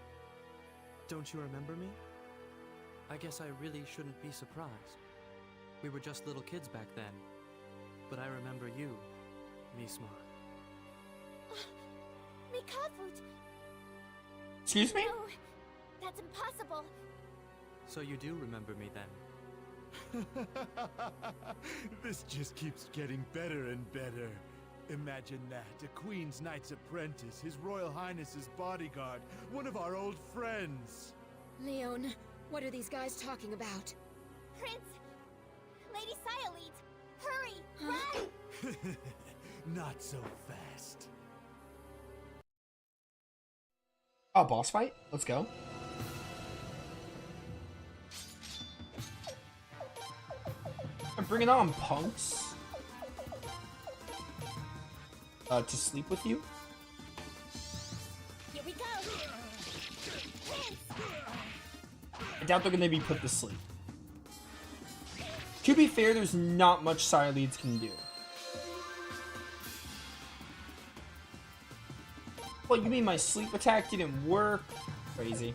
Don't you remember me? I guess I really shouldn't be surprised. We were just little kids back then. But I remember you, Misma. Mikafut! Excuse me? No, that's impossible. So you do remember me then? This just keeps getting better and better. Imagine that, a Queen's Knight's apprentice, His Royal Highness's bodyguard, one of our old friends. Leon, what are these guys talking about? Prince! Lady Sialete! Hurry! Run! Not so fast. Oh, boss fight? Let's go. I'm bringing on punks. To sleep with you? Here we go! Prince! I doubt they're gonna be put to sleep. To be fair, there's not much Sialeeds can do. What, you mean my sleep attack didn't work? Crazy.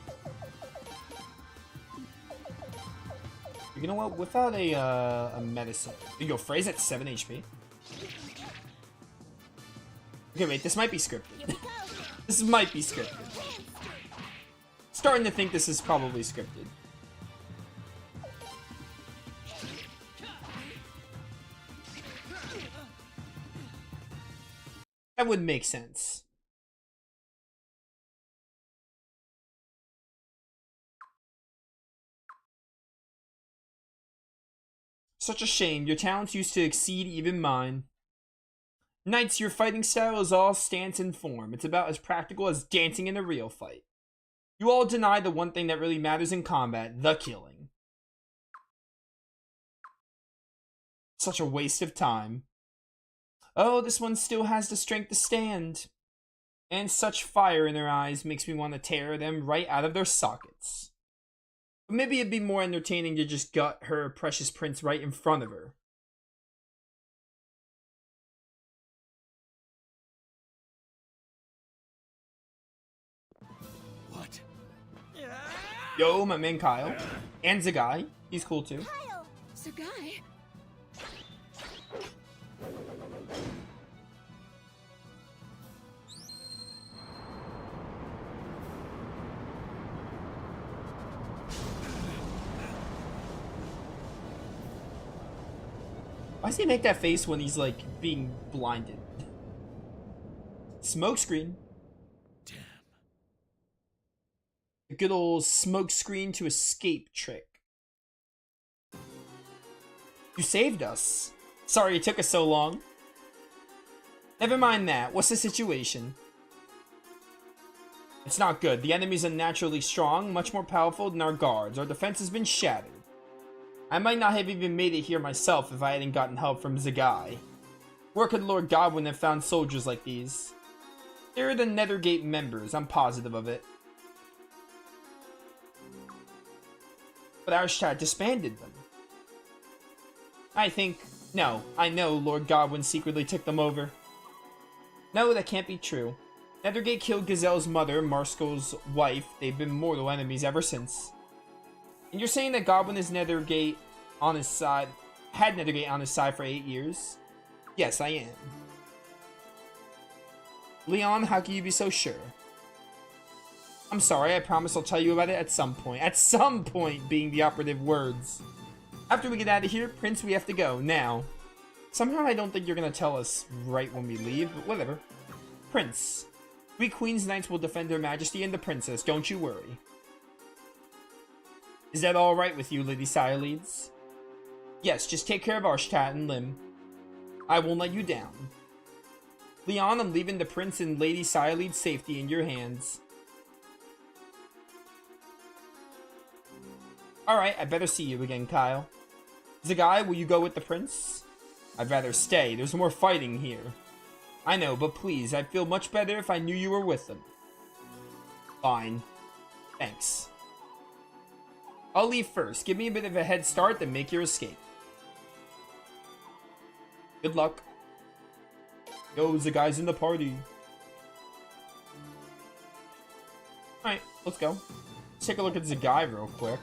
You know what? Without a medicine. Yo, Frey's at 7 HP. Okay, wait, this might be scripted. This might be scripted. Starting to think this is probably scripted. That would make sense. Such a shame. Your talents used to exceed even mine. Knights, your fighting style is all stance and form. It's about as practical as dancing in a real fight. You all deny the one thing that really matters in combat, the killing. Such a waste of time. Oh, this one still has the strength to stand. And such fire in her eyes makes me want to tear them right out of their sockets. But maybe it'd be more entertaining to just gut her precious prince right in front of her. What? Yo, my man Kyle. And Zagai. He's cool too. Kyle! Sagai? Why does he make that face when he's like being blinded? Smokescreen. Damn. A good old smokescreen to escape trick. You saved us. Sorry it took us so long. Never mind that. What's the situation? It's not good. The enemy's unnaturally strong, much more powerful than our guards. Our defense has been shattered. I might not have even made it here myself if I hadn't gotten help from Zagai. Where could Lord Godwin have found soldiers like these? They're the Nethergate members, I'm positive of it. But Arshtat disbanded them. I know Lord Godwin secretly took them over. No, that can't be true. Nethergate killed Gazelle's mother, Marsco's wife. They've been mortal enemies ever since. And you're saying that Godwin is Nethergate on his side, had Nethergate on his side for 8 years? Yes, I am. Leon, how can you be so sure? I'm sorry, I promise I'll tell you about it at some point. At some point being the operative words. After we get out of here, Prince, we have to go, now. Somehow I don't think you're gonna tell us right when we leave, but whatever. Prince, we Queen's Knights will defend Her Majesty and the Princess, don't you worry. Is that alright with you, Lady Sialeeds? Yes, just take care of Arshtat and Lim. I won't let you down. Leon, I'm leaving the Prince and Lady Sialeeds' safety in your hands. Alright, I better see you again, Kyle. Zagai, will you go with the Prince? I'd rather stay. There's more fighting here. I know, but please, I'd feel much better if I knew you were with them. Fine. Thanks. I'll leave first. Give me a bit of a head start, then make your escape. Good luck. Yo, Zagai's in the party. Alright, let's go. Let's take a look at Zagai real quick.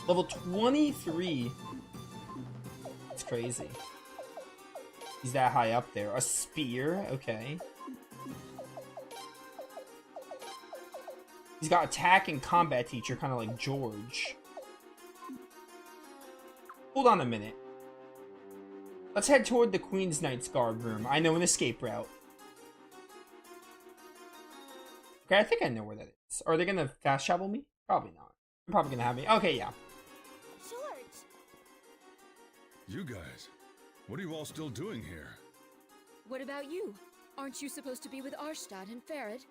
Level 23. That's crazy. He's that high up there. A spear, okay. He's got attack and combat teacher, kind of like George. Hold on a minute. Let's head toward the Queen's Knights guard room. I know an escape route. Okay, I think I know where that is. Are they gonna fast travel me? Probably not. I'm probably gonna have me. Okay, yeah. George! You guys, what are you all still doing here? What about you? Aren't you supposed to be with Arshtat and Farad?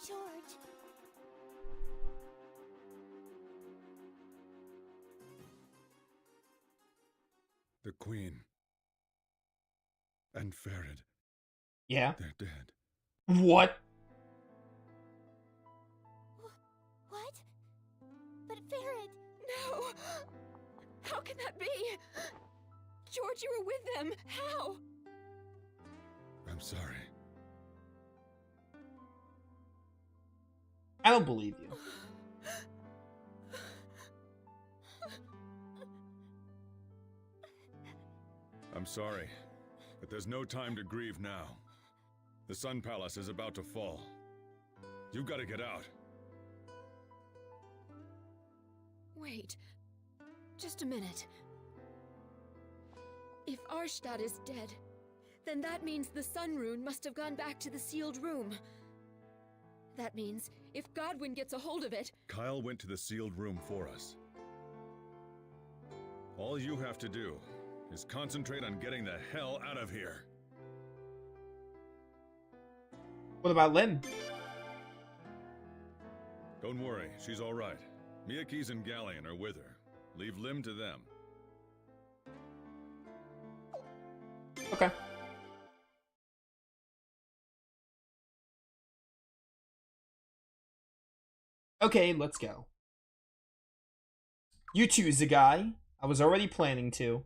George! The Queen. And Farad. Yeah. They're dead. What? What? But Farad... No! How can that be? George, you were with them. How? I'm sorry. I don't believe you. I'm sorry, but there's no time to grieve now. The Sun Palace is about to fall. You've got to get out. Wait. Just a minute. If Arshtat is dead, then that means the Sun Rune must have gone back to the sealed room. That means if Godwin gets a hold of it... Kyle went to the sealed room for us. All you have to do is concentrate on getting the hell out of here. What about Lim? Don't worry, she's all right. Miyakis and Galleon are with her. Leave Lim to them. Okay. Okay, let's go. You too, Zagai. I was already planning to.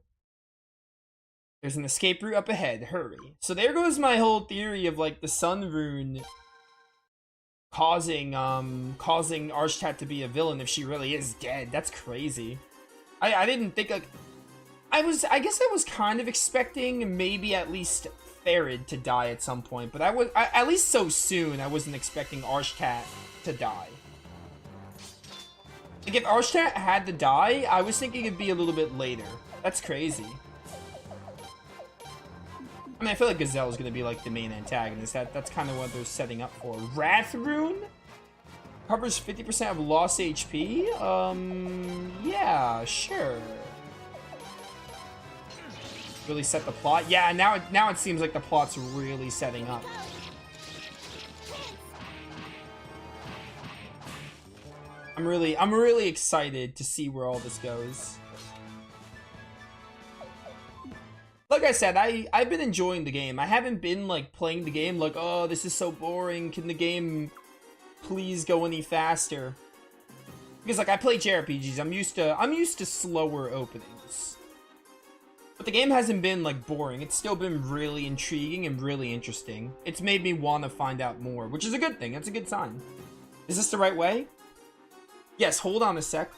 There's an escape route up ahead. Hurry. So there goes my whole theory of like the Sun Rune causing Arshtat to be a villain if she really is dead. That's crazy. I didn't think like I guess I was kind of expecting maybe at least Farad to die at some point, but at least so soon I wasn't expecting Arshtat to die. Like if Arshtat had to die, I was thinking it'd be a little bit later. That's crazy. I mean, I feel like Gazelle is going to be like the main antagonist. That's kind of what they're setting up for. Wrath Rune covers 50% of lost HP. Yeah, sure. Really set the plot. Yeah, now it seems like the plot's really setting up. I'm really excited to see where all this goes. Like I said, I've been enjoying the game. I haven't been like playing the game like, oh, this is so boring. Can the game please go any faster? Because like I play JRPGs, I'm used to slower openings. But the game hasn't been like boring. It's still been really intriguing and really interesting. It's made me want to find out more, which is a good thing. That's a good sign. Is this the right way? Yes, hold on a sec.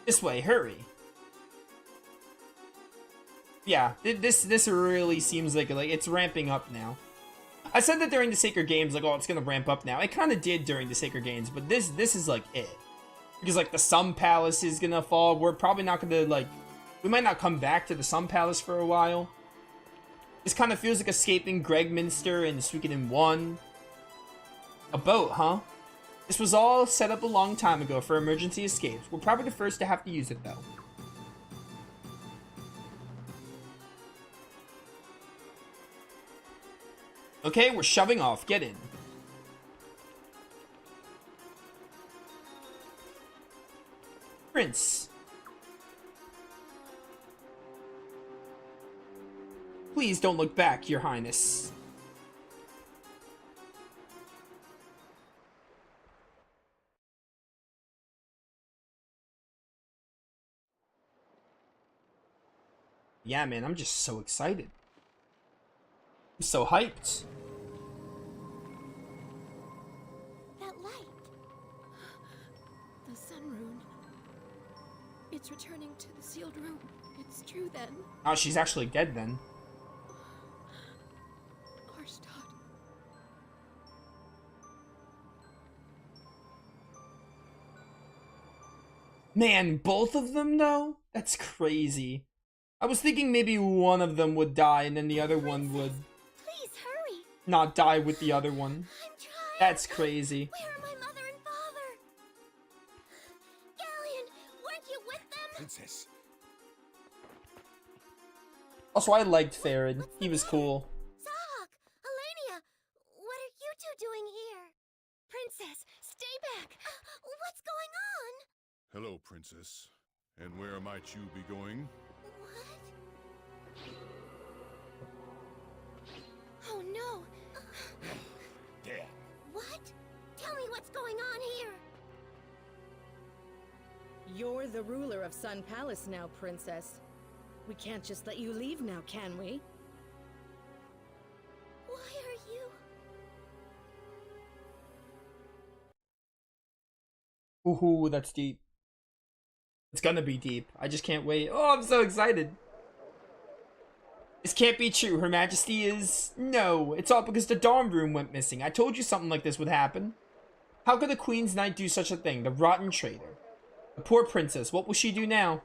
This way, hurry. Yeah, this really seems like it's ramping up now. I said that during the Sacred Games, like, oh, it's gonna ramp up now. It kind of did during the Sacred Games, but this is like it. Because like the Sun Palace is gonna fall. We're probably not gonna like, we might not come back to the Sun Palace for a while. This kind of feels like escaping Gregminster in Suikoden 1. A boat, huh? This was all set up a long time ago for emergency escapes. We're probably the first to have to use it though. Okay, we're shoving off. Get in. Prince. Please don't look back, Your Highness. Yeah, man, I'm just so excited. I'm so hyped. That light. The sun rune. It's returning to the sealed room. It's true then. Oh, she's actually dead then. Arstad. Man, both of them though? That's crazy. I was thinking maybe one of them would die and then the other one would Please hurry. not die with the other one. I'm trying. That's crazy. Where are my mother and father? Galleon, weren't you with them? Princess. Also, I liked Farad. He was cool. Zahak, Elenia, what are you two doing here? Princess, stay back. What's going on? Hello, Princess. And where might you be going? What? Oh no. There. What? Tell me what's going on here. You're the ruler of Sun Palace now, Princess. We can't just let you leave now, can we? Why are you? Ooh, that's deep. It's gonna be deep. I just can't wait. Oh, I'm so excited. This can't be true. Her Majesty is... No, it's all because the dorm room went missing. I told you something like this would happen. How could the Queen's Knight do such a thing? The rotten traitor. The poor princess. What will she do now?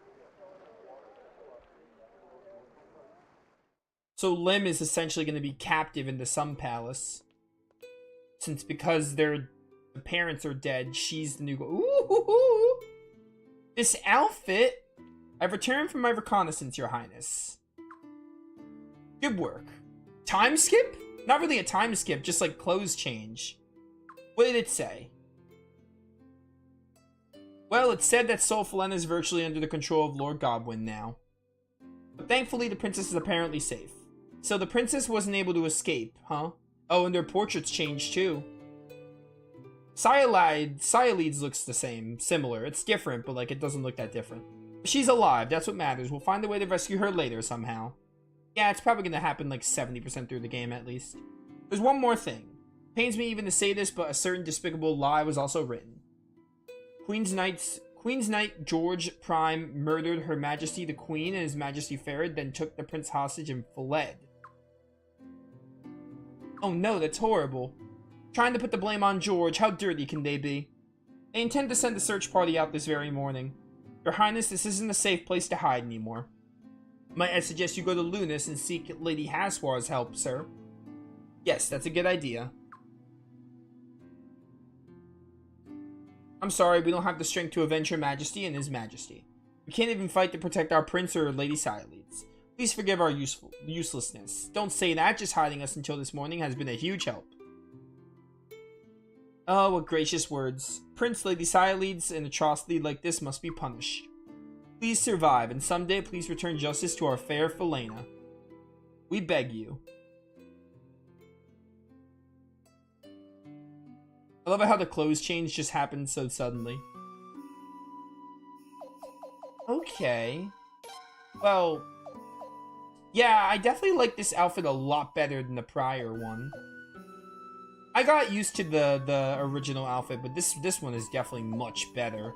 So Lim is essentially going to be captive in the Sun Palace. Since because the parents are dead, she's the new... Ooh! This outfit! I've returned from my reconnaissance, Your Highness. Good work. Time skip? Not really a time skip, just like clothes change. What did it say? Well, it said that Solfalena is virtually under the control of Lord Godwin now. But thankfully, the princess is apparently safe. So the princess wasn't able to escape, huh? Oh, and their portraits changed too. Cyalides looks the same, similar. It's different, but like it doesn't look that different. She's alive, that's what matters. We'll find a way to rescue her later somehow. Yeah, it's probably gonna happen like 70% through the game at least. There's one more thing. Pains me even to say this, but a certain despicable lie was also written. Queen's Knight George Prime murdered Her Majesty the Queen and His Majesty Farad, then took the prince hostage and fled. Oh no, that's horrible. Trying to put the blame on George, how dirty can they be? They intend to send a search party out this very morning. Your Highness, this isn't a safe place to hide anymore. Might I suggest you go to Lunas and seek Lady Haswar's help, sir? Yes, that's a good idea. I'm sorry, we don't have the strength to avenge Her Majesty and His Majesty. We can't even fight to protect our prince or Lady Cyalides. Please forgive our uselessness. Don't say that, just hiding us until this morning has been a huge help. Oh, what gracious words. Prince, Lady Cyalides, an atrocity like this must be punished. Please survive, and someday please return justice to our fair Falena. We beg you. I love how the clothes change just happened so suddenly. Okay. Well, yeah, I definitely like this outfit a lot better than the prior one. I got used to the original outfit, but this one is definitely much better.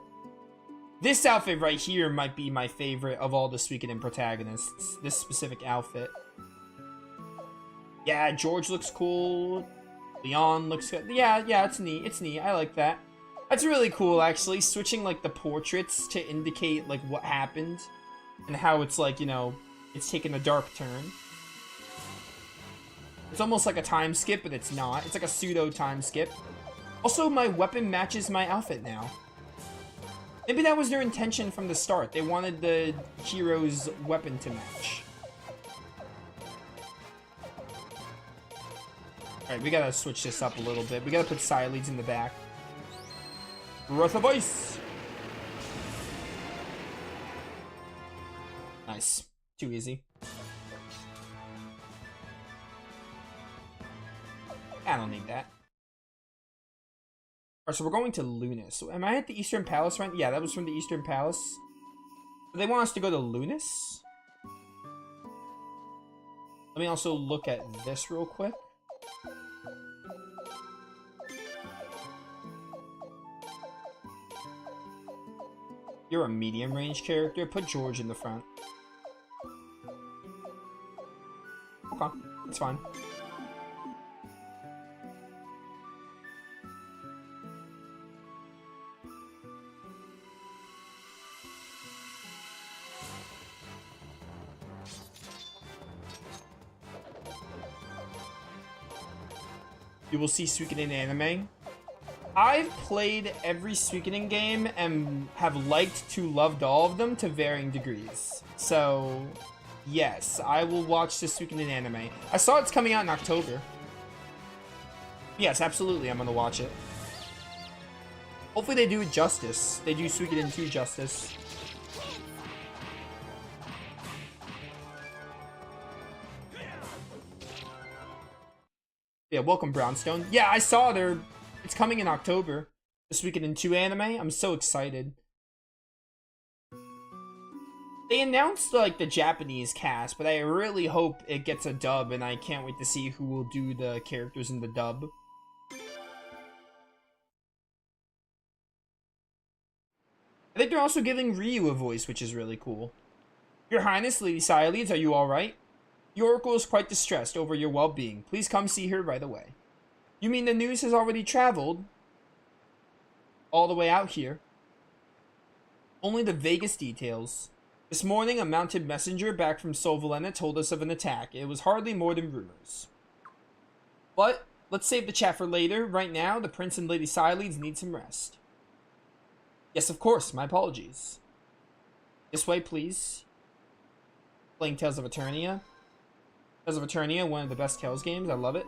This outfit right here might be my favorite of all the Suikoden protagonists. This specific outfit. Yeah, George looks cool. Leon looks good. Yeah, it's neat. It's neat. I like that. That's really cool, actually. Switching, like, the portraits to indicate, like, what happened. And how it's, like, you know, it's taken a dark turn. It's almost like a time skip, but it's not. It's like a pseudo time skip. Also, my weapon matches my outfit now. Maybe that was their intention from the start. They wanted the hero's weapon to match. Alright, we gotta switch this up a little bit. We gotta put Sileads in the back. Breath of Ice! Nice. Too easy. I don't need that. Alright, so we're going to Lunas. So am I at the Eastern Palace right? Yeah, that was from the Eastern Palace. Do they want us to go to Lunas? Let me also look at this real quick. You're a medium range character. Put George in the front. Okay, that's fine. You will see Suikoden anime. I've played every Suikoden game and have liked to loved all of them to varying degrees. So, yes, I will watch the Suikoden anime. I saw it's coming out in October. Yes, absolutely, I'm gonna watch it. Hopefully they do it justice. They do Suikoden 2 justice. Yeah, welcome Brownstone. Yeah, I saw it's coming in October. This Suikoden 2 anime. I'm so excited. They announced like the Japanese cast, but I really hope it gets a dub, and I can't wait to see who will do the characters in the dub. I think they're also giving Ryu a voice, which is really cool. Your Highness, Lady Sileads, are you alright? The Oracle is quite distressed over your well-being. Please come see her right away. You mean the news has already traveled? All the way out here? Only the vaguest details. This morning, a mounted messenger back from Solvalena told us of an attack. It was hardly more than rumors. But, let's save the chat for later. Right now, the Prince and Lady Sileads need some rest. Yes, of course. My apologies. This way, please. Playing Tales of Eternia. Tales of Eternia, one of the best Tales games. I love it.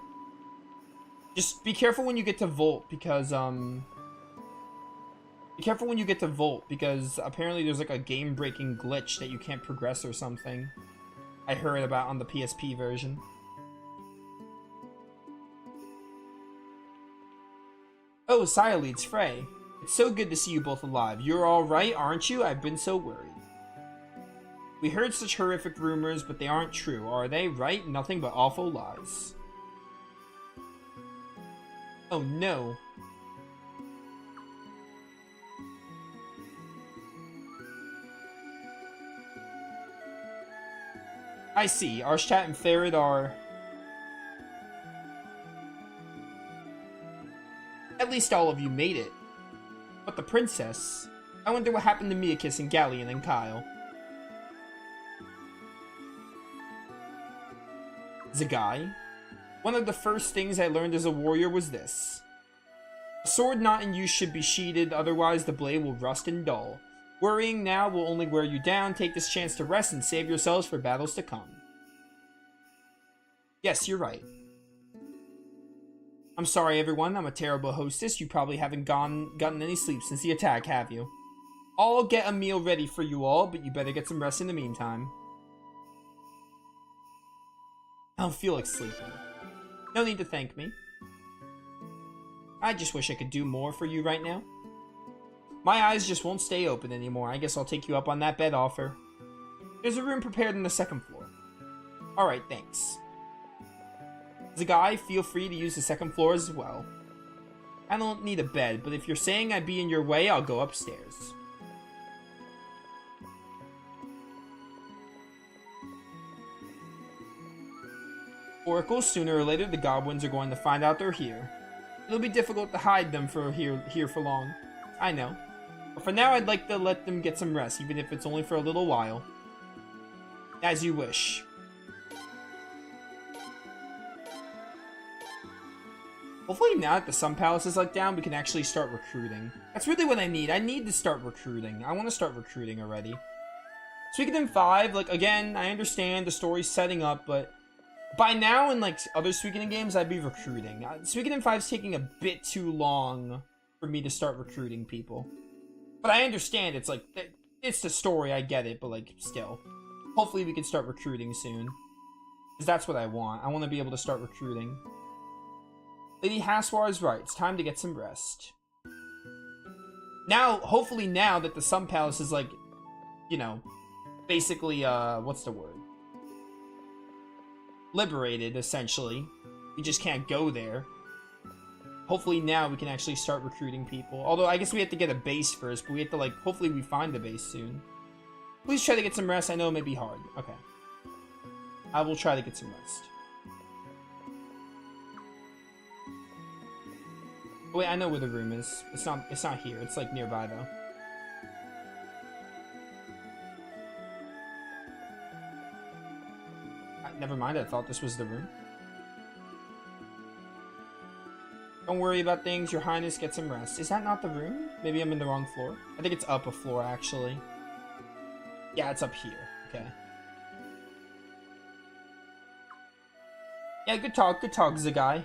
Just be careful when you get to Volt, because, Be careful when you get to Volt, because apparently there's like a game-breaking glitch that you can't progress or something. I heard about on the PSP version. Oh, Sileads, Frey. It's so good to see you both alive. You're alright, aren't you? I've been so worried. We heard such horrific rumors, but they aren't true, are they? Right? Nothing but awful lies. Oh no. I see. Arshtat and Farid are... At least all of you made it. But the princess... I wonder what happened to Miakis and Galleon and Kyle. Zagai. One of the first things I learned as a warrior was this. A sword not in use should be sheathed, otherwise the blade will rust and dull. Worrying now will only wear you down. Take this chance to rest and save yourselves for battles to come. Yes, you're right. I'm sorry, everyone. I'm a terrible hostess. You probably haven't gotten any sleep since the attack, have you? I'll get a meal ready for you all, but you better get some rest in the meantime. I don't feel like sleeping. No need to thank me. I just wish I could do more for you right now. My eyes just won't stay open anymore. I guess I'll take you up on that bed offer. There's a room prepared on the second floor. Alright, thanks. Zagai, feel free to use the second floor as well. I don't need a bed, but if you're saying I'd be in your way, I'll go upstairs. Oracle, sooner or later the goblins are going to find out they're here. It'll be difficult to hide them for here for long. I know. But for now, I'd like to let them get some rest, even if it's only for a little while. As you wish. Hopefully now that the Sun Palace is like down, we can actually start recruiting. That's really what I need. I need to start recruiting. I want to start recruiting already. Suikoden 5, like, again, I understand the story's setting up, but by now in, like, other Suikoden games, I'd be recruiting. Suikoden 5's taking a bit too long for me to start recruiting people. But I understand, it's like, it's the story, I get it, but, like, still. Hopefully we can start recruiting soon. Because that's what I want. I want to be able to start recruiting. Lady Haswar is right. It's time to get some rest. Now, hopefully now that the Sun Palace is, like, you know, basically, what's the word? Liberated, essentially. We just can't go there. Hopefully now we can actually start recruiting people. Although, I guess we have to get a base first, but we have to, like, hopefully we find a base soon. Please try to get some rest. I know it may be hard. Okay. I will try to get some rest. Oh, wait, I know where the room is. It's not here. It's, like, nearby, though. Never mind, I thought this was the room. Don't worry about things, Your Highness, get some rest. Is that not the room? Maybe I'm in the wrong floor? I think it's up a floor, actually. Yeah, it's up here. Okay. Yeah, good talk, Zagai.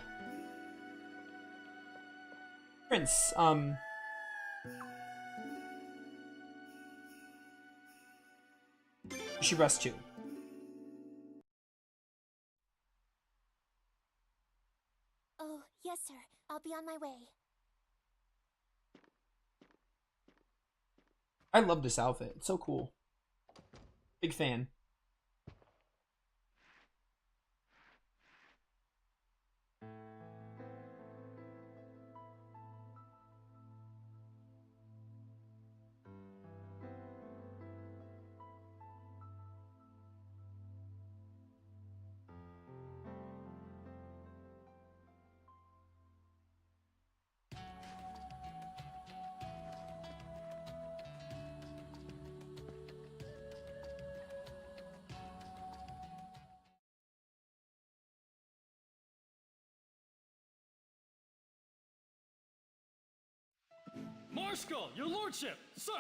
Prince, you should rest too. Oh, yes, sir. I'll be on my way. I love this outfit. It's so cool. Big fan. Marshal, your lordship, sir!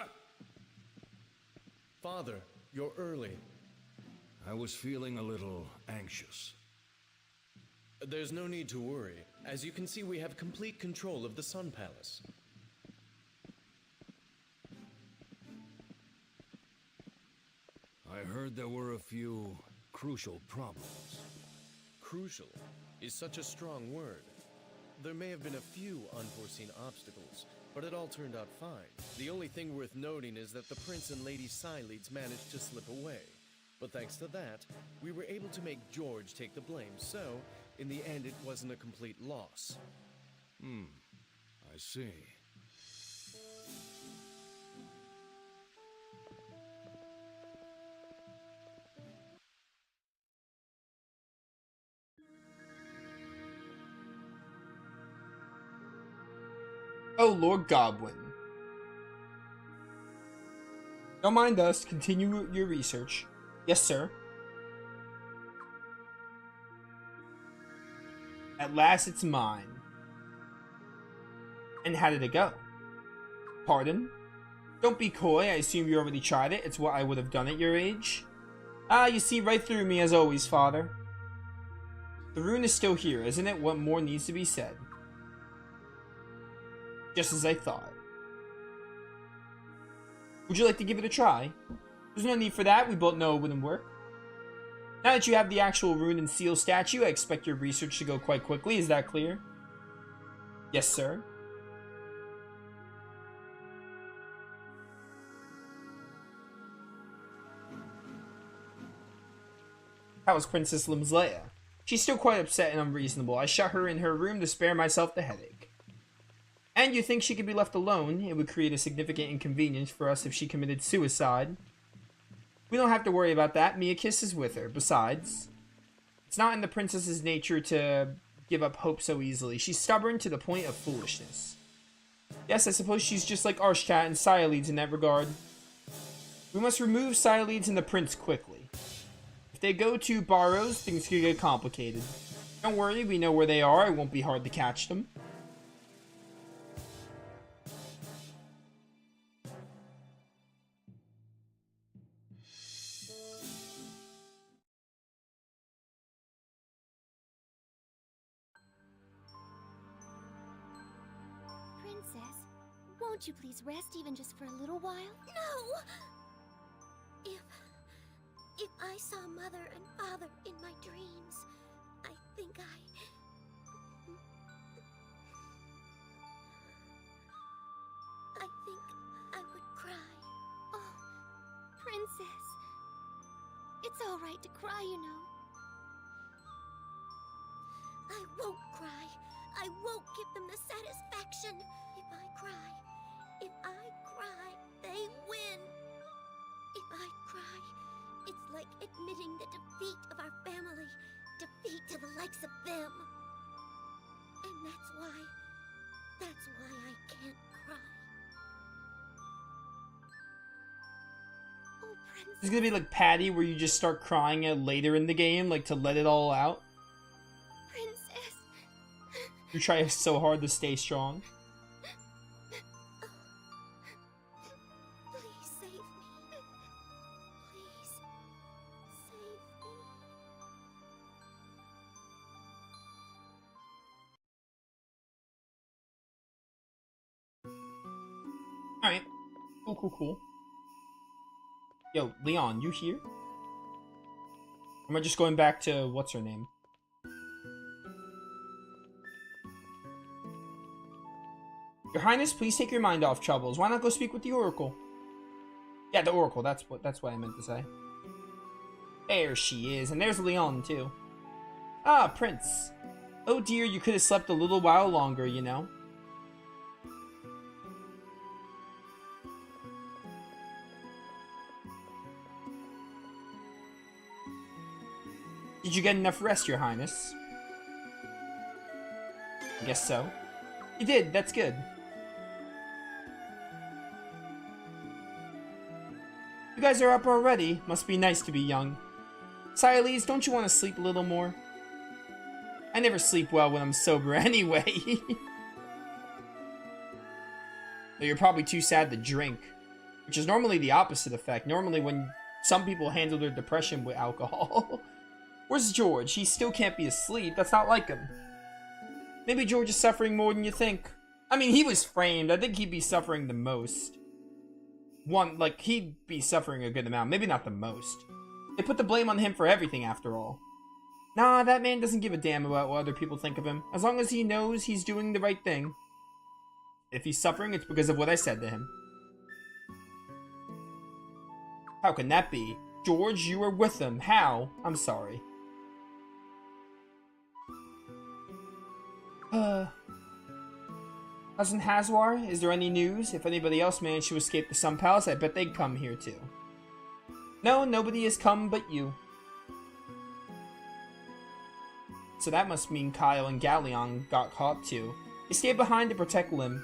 Father, you're early. I was feeling a little anxious. There's no need to worry. As you can see, we have complete control of the Sun Palace. I heard there were a few crucial problems. Crucial is such a strong word. There may have been a few unforeseen obstacles, but it all turned out fine. The only thing worth noting is that the Prince and Lady Psyleads managed to slip away. But thanks to that, we were able to make George take the blame, so, in the end, it wasn't a complete loss. I see. Oh, Lord Godwin. Don't mind us. Continue your research. Yes, sir. At last, it's mine. And how did it go? Pardon? Don't be coy. I assume you already tried it. It's what I would have done at your age. Ah, you see right through me as always, Father. The rune is still here, isn't it? What more needs to be said? Just as I thought. Would you like to give it a try? There's no need for that, we both know it wouldn't work. Now that you have the actual rune and seal statue, I expect your research to go quite quickly, is that clear? Yes, sir. How was Princess Limslea? She's still quite upset and unreasonable. I shut her in her room to spare myself the headache. And you think she could be left alone? It would create a significant inconvenience for us if she committed suicide. We don't have to worry about that. Miakis is with her. Besides, It's not in the princess's nature to give up hope so easily. She's stubborn to the point of foolishness. Yes, I suppose she's just like Arshcat and Cyleads in that regard. We must remove Cyleads and the prince quickly. If they go to Barrows, things could get complicated. Don't worry, we know where they are. It won't be hard to catch them. Princess, won't you please rest even just for a little while? No! If I saw Mother and Father in my dreams, I think I would cry. Oh, Princess. It's all right to cry, you know. I won't cry. I won't give them the satisfaction. If I cry, they win. If I cry, it's like admitting the defeat of our family. Defeat to the likes of them. And that's why I can't cry. Oh, Princess. It's gonna be like Patty, where you just start crying at later in the game, like to let it all out. Princess. You try so hard to stay strong. Please save me. Please save me. Alright. Cool. Yo, Leon, you here? Or am I just going back to what's her name? Your Highness, please take your mind off troubles. Why not go speak with the Oracle? Yeah, the Oracle. That's what I meant to say. There she is, and there's Leon too. Ah, Prince. Oh dear, you could have slept a little while longer, you know. Did you get enough rest, Your Highness? I guess so. You did, that's good. You guys are up already. Must be nice to be young. Cyleads, don't you want to sleep a little more? I never sleep well when I'm sober anyway. Though you're probably too sad to drink. Which is normally the opposite effect. Normally when some people handle their depression with alcohol. Where's George? He still can't be asleep. That's not like him. Maybe George is suffering more than you think. I mean, he was framed. I think he'd be suffering the most. He'd be suffering a good amount. Maybe not the most. They put the blame on him for everything, after all. Nah, that man doesn't give a damn about what other people think of him. As long as he knows he's doing the right thing. If he's suffering, it's because of what I said to him. How can that be? George, you were with him. How? I'm sorry. Cousin Hazwar, is there any news? If anybody else managed to escape the Sun Palace, I bet they'd come here too. No, nobody has come but you. So that must mean Kyle and Galleon got caught too. They stayed behind to protect Lim.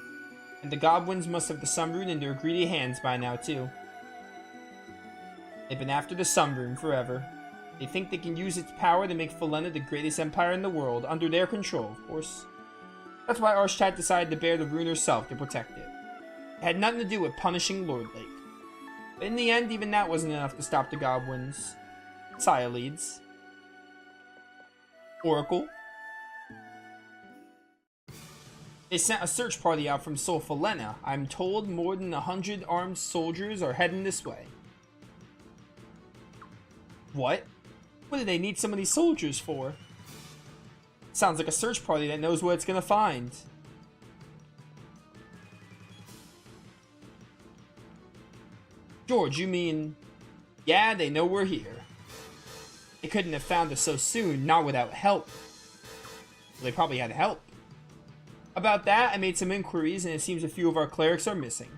And the goblins must have the Sun Rune in their greedy hands by now too. They've been after the Sun Rune forever. They think they can use its power to make Falena the greatest empire in the world, under their control, of course. That's why Arshtat decided to bear the rune herself to protect it. It had nothing to do with punishing Lord Lake. But in the end, even that wasn't enough to stop the goblins. Cyleads. Oracle. They sent a search party out from Sol Falena. I'm told more than 100 armed soldiers are heading this way. What? What do they need so many soldiers for? Sounds like a search party that knows what it's gonna find. George, you mean... Yeah, they know we're here. They couldn't have found us so soon, not without help. Well, they probably had help. About that, I made some inquiries, and it seems a few of our clerics are missing.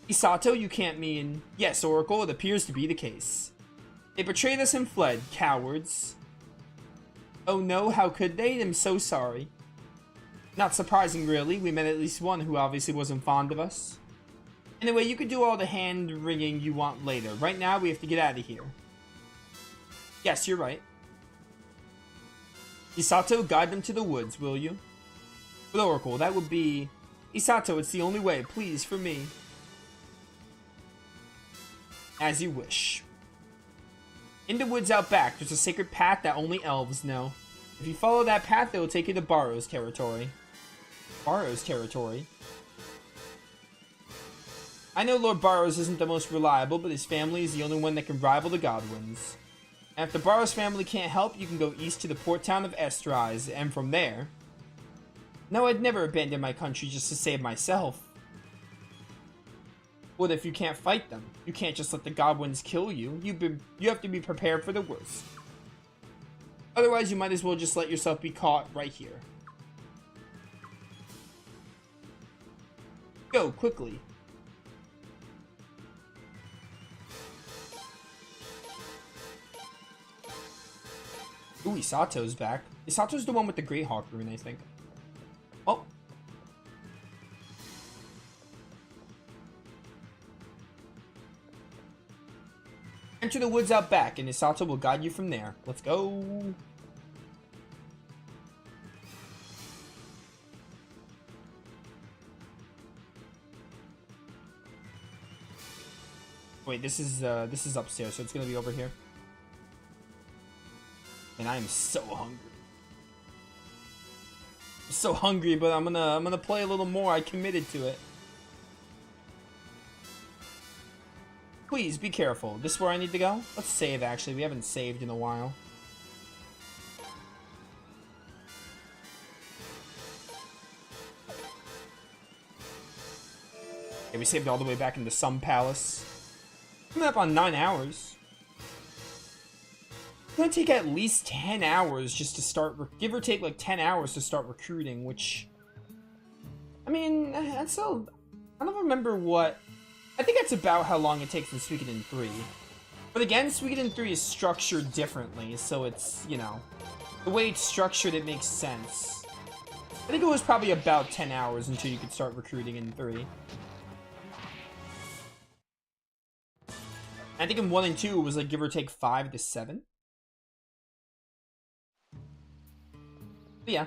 Isato, you can't mean... Yes, Oracle, it appears to be the case. They betrayed us and fled, cowards. Oh no, how could they? I'm so sorry. Not surprising, really. We met at least one who obviously wasn't fond of us. Anyway, you can do all the hand-wringing you want later. Right now, we have to get out of here. Yes, you're right. Isato, guide them to the woods, will you? But Oracle, that would be... Isato, it's the only way. Please, for me. As you wish. In the woods out back, there's a sacred path that only elves know. If you follow that path, it will take you to Barrow's territory. Barrow's territory? I know Lord Barrows isn't the most reliable, but his family is the only one that can rival the Godwins. And if the Barrows family can't help, you can go east to the port town of Estrise, and from there... No, I'd never abandon my country just to save myself. What if you can't fight them? You can't just let the Godwins kill you. You have to be prepared for the worst. Otherwise, you might as well just let yourself be caught right here. Go, quickly. Ooh, Isato's back. Isato's the one with the Great Hawk rune, I think. Oh. Enter the woods out back, and Isato will guide you from there. Let's go. Wait, this is upstairs, so it's gonna be over here. And I am so hungry. I'm so hungry, but I'm gonna play a little more. I committed to it. Please be careful. This is where I need to go? Let's save, actually. We haven't saved in a while. Yeah, we saved all the way back into Sun Palace. Coming up on 9 hours. It's gonna take at least 10 hours just to start, give or take like 10 hours to start recruiting, which... I mean, that's a... I don't remember what... I think that's about how long it takes in Suikoden 3. But again, Suikoden 3 is structured differently, so it's, you know... The way it's structured, it makes sense. I think it was probably about 10 hours until you could start recruiting in 3. I think in 1 and 2 it was like give or take 5 to 7. But yeah.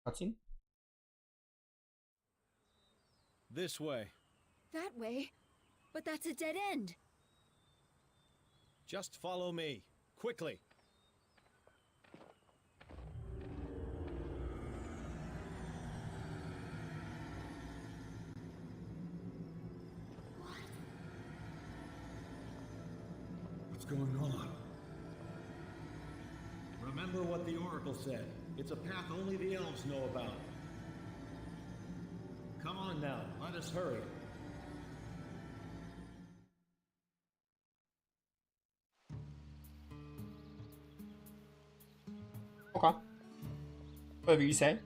Cutscene? This way. That way? But that's a dead end. Just follow me. Quickly. What's going on? Remember what the Oracle said. It's a path only the elves know about. Come on now, let us hurry. Okay. Whatever you say.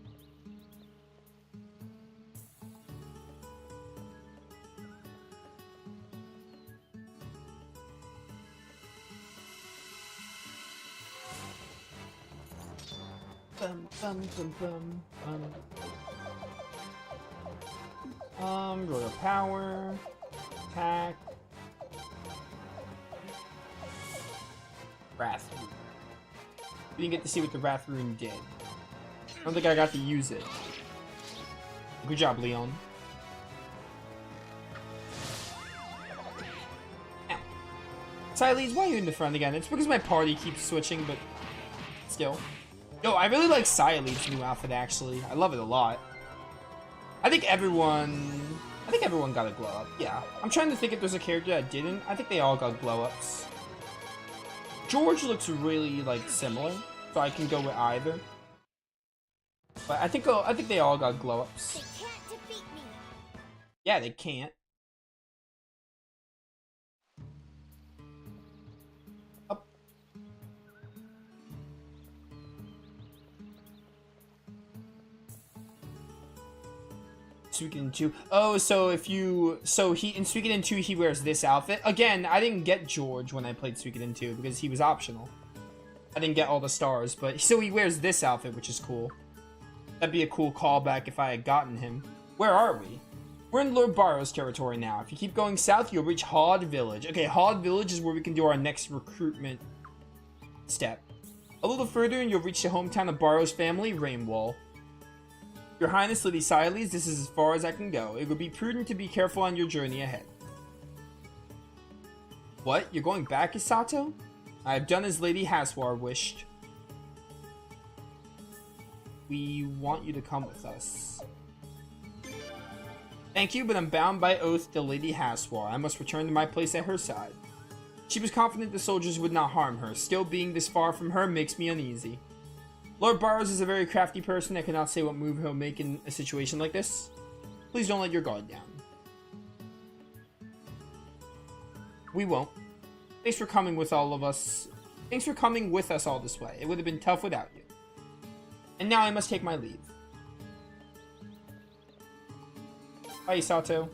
Royal power, attack, Wrath Rune. We didn't get to see what the Wrath Rune did. I don't think I got to use it. Good job, Leon. Ow. Siles, why are you in the front again? It's because my party keeps switching, but still. Yo, I really like Siles' new outfit, actually. I love it a lot. I think everyone got a glow up. Yeah. I'm trying to think if there's a character that didn't. I think they all got glow ups. George looks really like similar, so I can go with either. But I think they all got glow ups. They can't defeat me. Yeah, they can't. Up. Suikoden 2. Oh, so if you... So he in Suikoden 2, he wears this outfit. Again, I didn't get George when I played Suikoden 2 because he was optional. I didn't get all the stars, but... So he wears this outfit, which is cool. That'd be a cool callback if I had gotten him. Where are we? We're in Lord Barrow's territory now. If you keep going south, you'll reach Hod Village. Okay, Hod Village is where we can do our next recruitment step. A little further and you'll reach the hometown of Barrow's family, Rainwall. Your Highness, Lady Siles, this is as far as I can go. It would be prudent to be careful on your journey ahead. What? You're going back, Isato? I have done as Lady Haswar wished. We want you to come with us. Thank you, but I'm bound by oath to Lady Haswar. I must return to my place at her side. She was confident the soldiers would not harm her. Still, being this far from her makes me uneasy. Lord Barrows is a very crafty person. I cannot say what move he'll make in a situation like this. Please don't let your guard down. We won't. Thanks for coming with all of us. Thanks for coming with us all this way. It would have been tough without you. And now I must take my leave. Bye, Isato.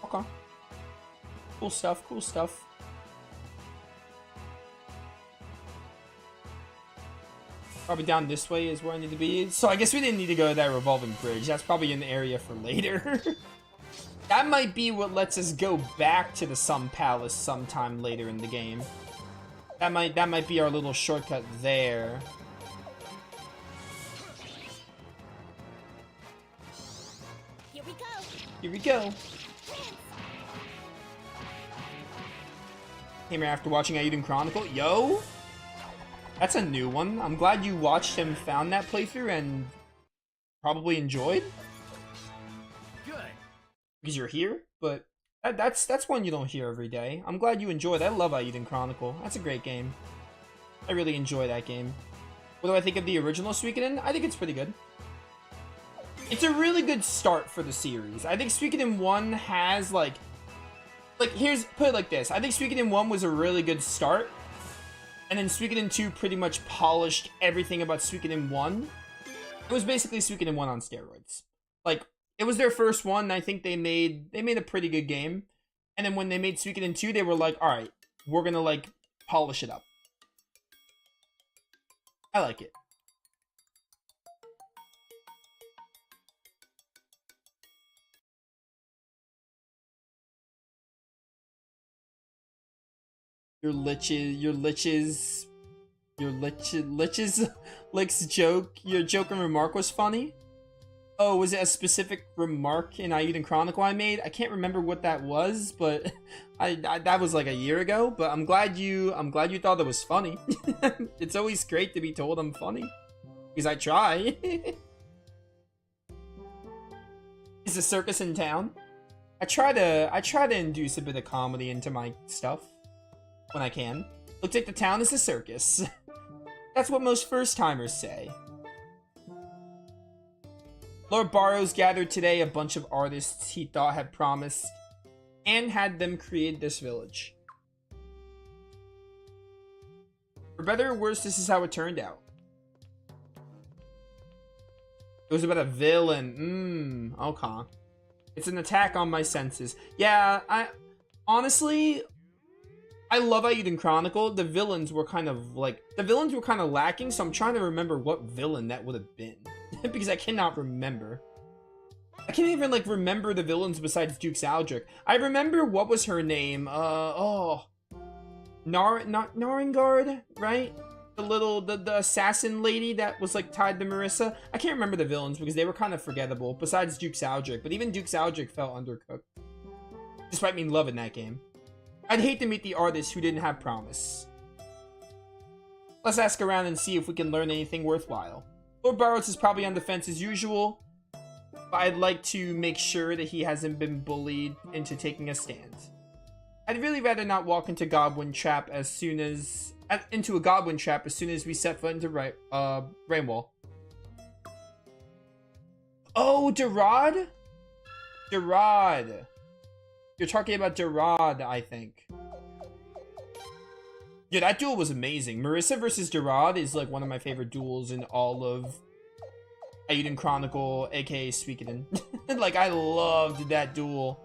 Okay. Cool stuff, cool stuff. Probably down this way is where I need to be. So I guess we didn't need to go to that revolving bridge. That's probably an area for later. That might be what lets us go back to the Sun Palace sometime later in the game. That might be our little shortcut there. Here we go. Here we go. Came here after watching Ayuden Chronicle. Yo! That's a new one. I'm glad you watched and found that playthrough and probably enjoyed. Good. Because you're here, but that's one you don't hear every day. I'm glad you enjoyed. I love Ayuden Chronicle. That's a great game. I really enjoy that game. What do I think of the original Suikoden? I think it's pretty good. It's a really good start for the series. I think Suikoden 1 has like here's put it like this. I think Suikoden 1 was a really good start. And then Suikoden 2 pretty much polished everything about Suikoden 1. It was basically Suikoden 1 on steroids. Like, it was their first one, and I think they made a pretty good game. And then when they made Suikoden 2, they were like, alright, we're gonna, like, polish it up. I like it. Your liches Lick's joke, your joke and remark was funny? Oh, was it a specific remark in Ayuden Chronicle I made? I can't remember what that was, but I that was like a year ago, but I'm glad you thought it was funny. It's always great to be told I'm funny. Because I try. Is the circus in town? I try to induce a bit of comedy into my stuff. When I can. Looks like the town is a circus. That's what most first-timers say. Lord Barrows gathered today a bunch of artists he thought had promised and had them create this village. For better or worse, this is how it turned out. It was about a villain. Okay. It's an attack on my senses. Yeah, honestly, I love Ayuden Chronicle. The villains were kind of lacking, so I'm trying to remember what villain that would have been. Because I cannot remember. I can't even, like, remember the villains besides Duke Saldric. I remember, what was her name? Narengard, right? The assassin lady that was, like, tied to Marissa. I can't remember the villains because they were kind of forgettable, besides Duke Saldric. But even Duke Saldric felt undercooked. Despite me loving that game. I'd hate to meet the artist who didn't have promise. Let's ask around and see if we can learn anything worthwhile. Lord Barrows is probably on the fence as usual, but I'd like to make sure that he hasn't been bullied into taking a stand. I'd really rather not walk into Godwin Trap as soon as we set foot into Rainwall. Oh, Durad? Durad. You're talking about Durad, I think. Yeah, that duel was amazing. Marissa versus Gerard is like one of my favorite duels in all of Eiyuden Chronicle, aka Suikoden. Like, I loved that duel.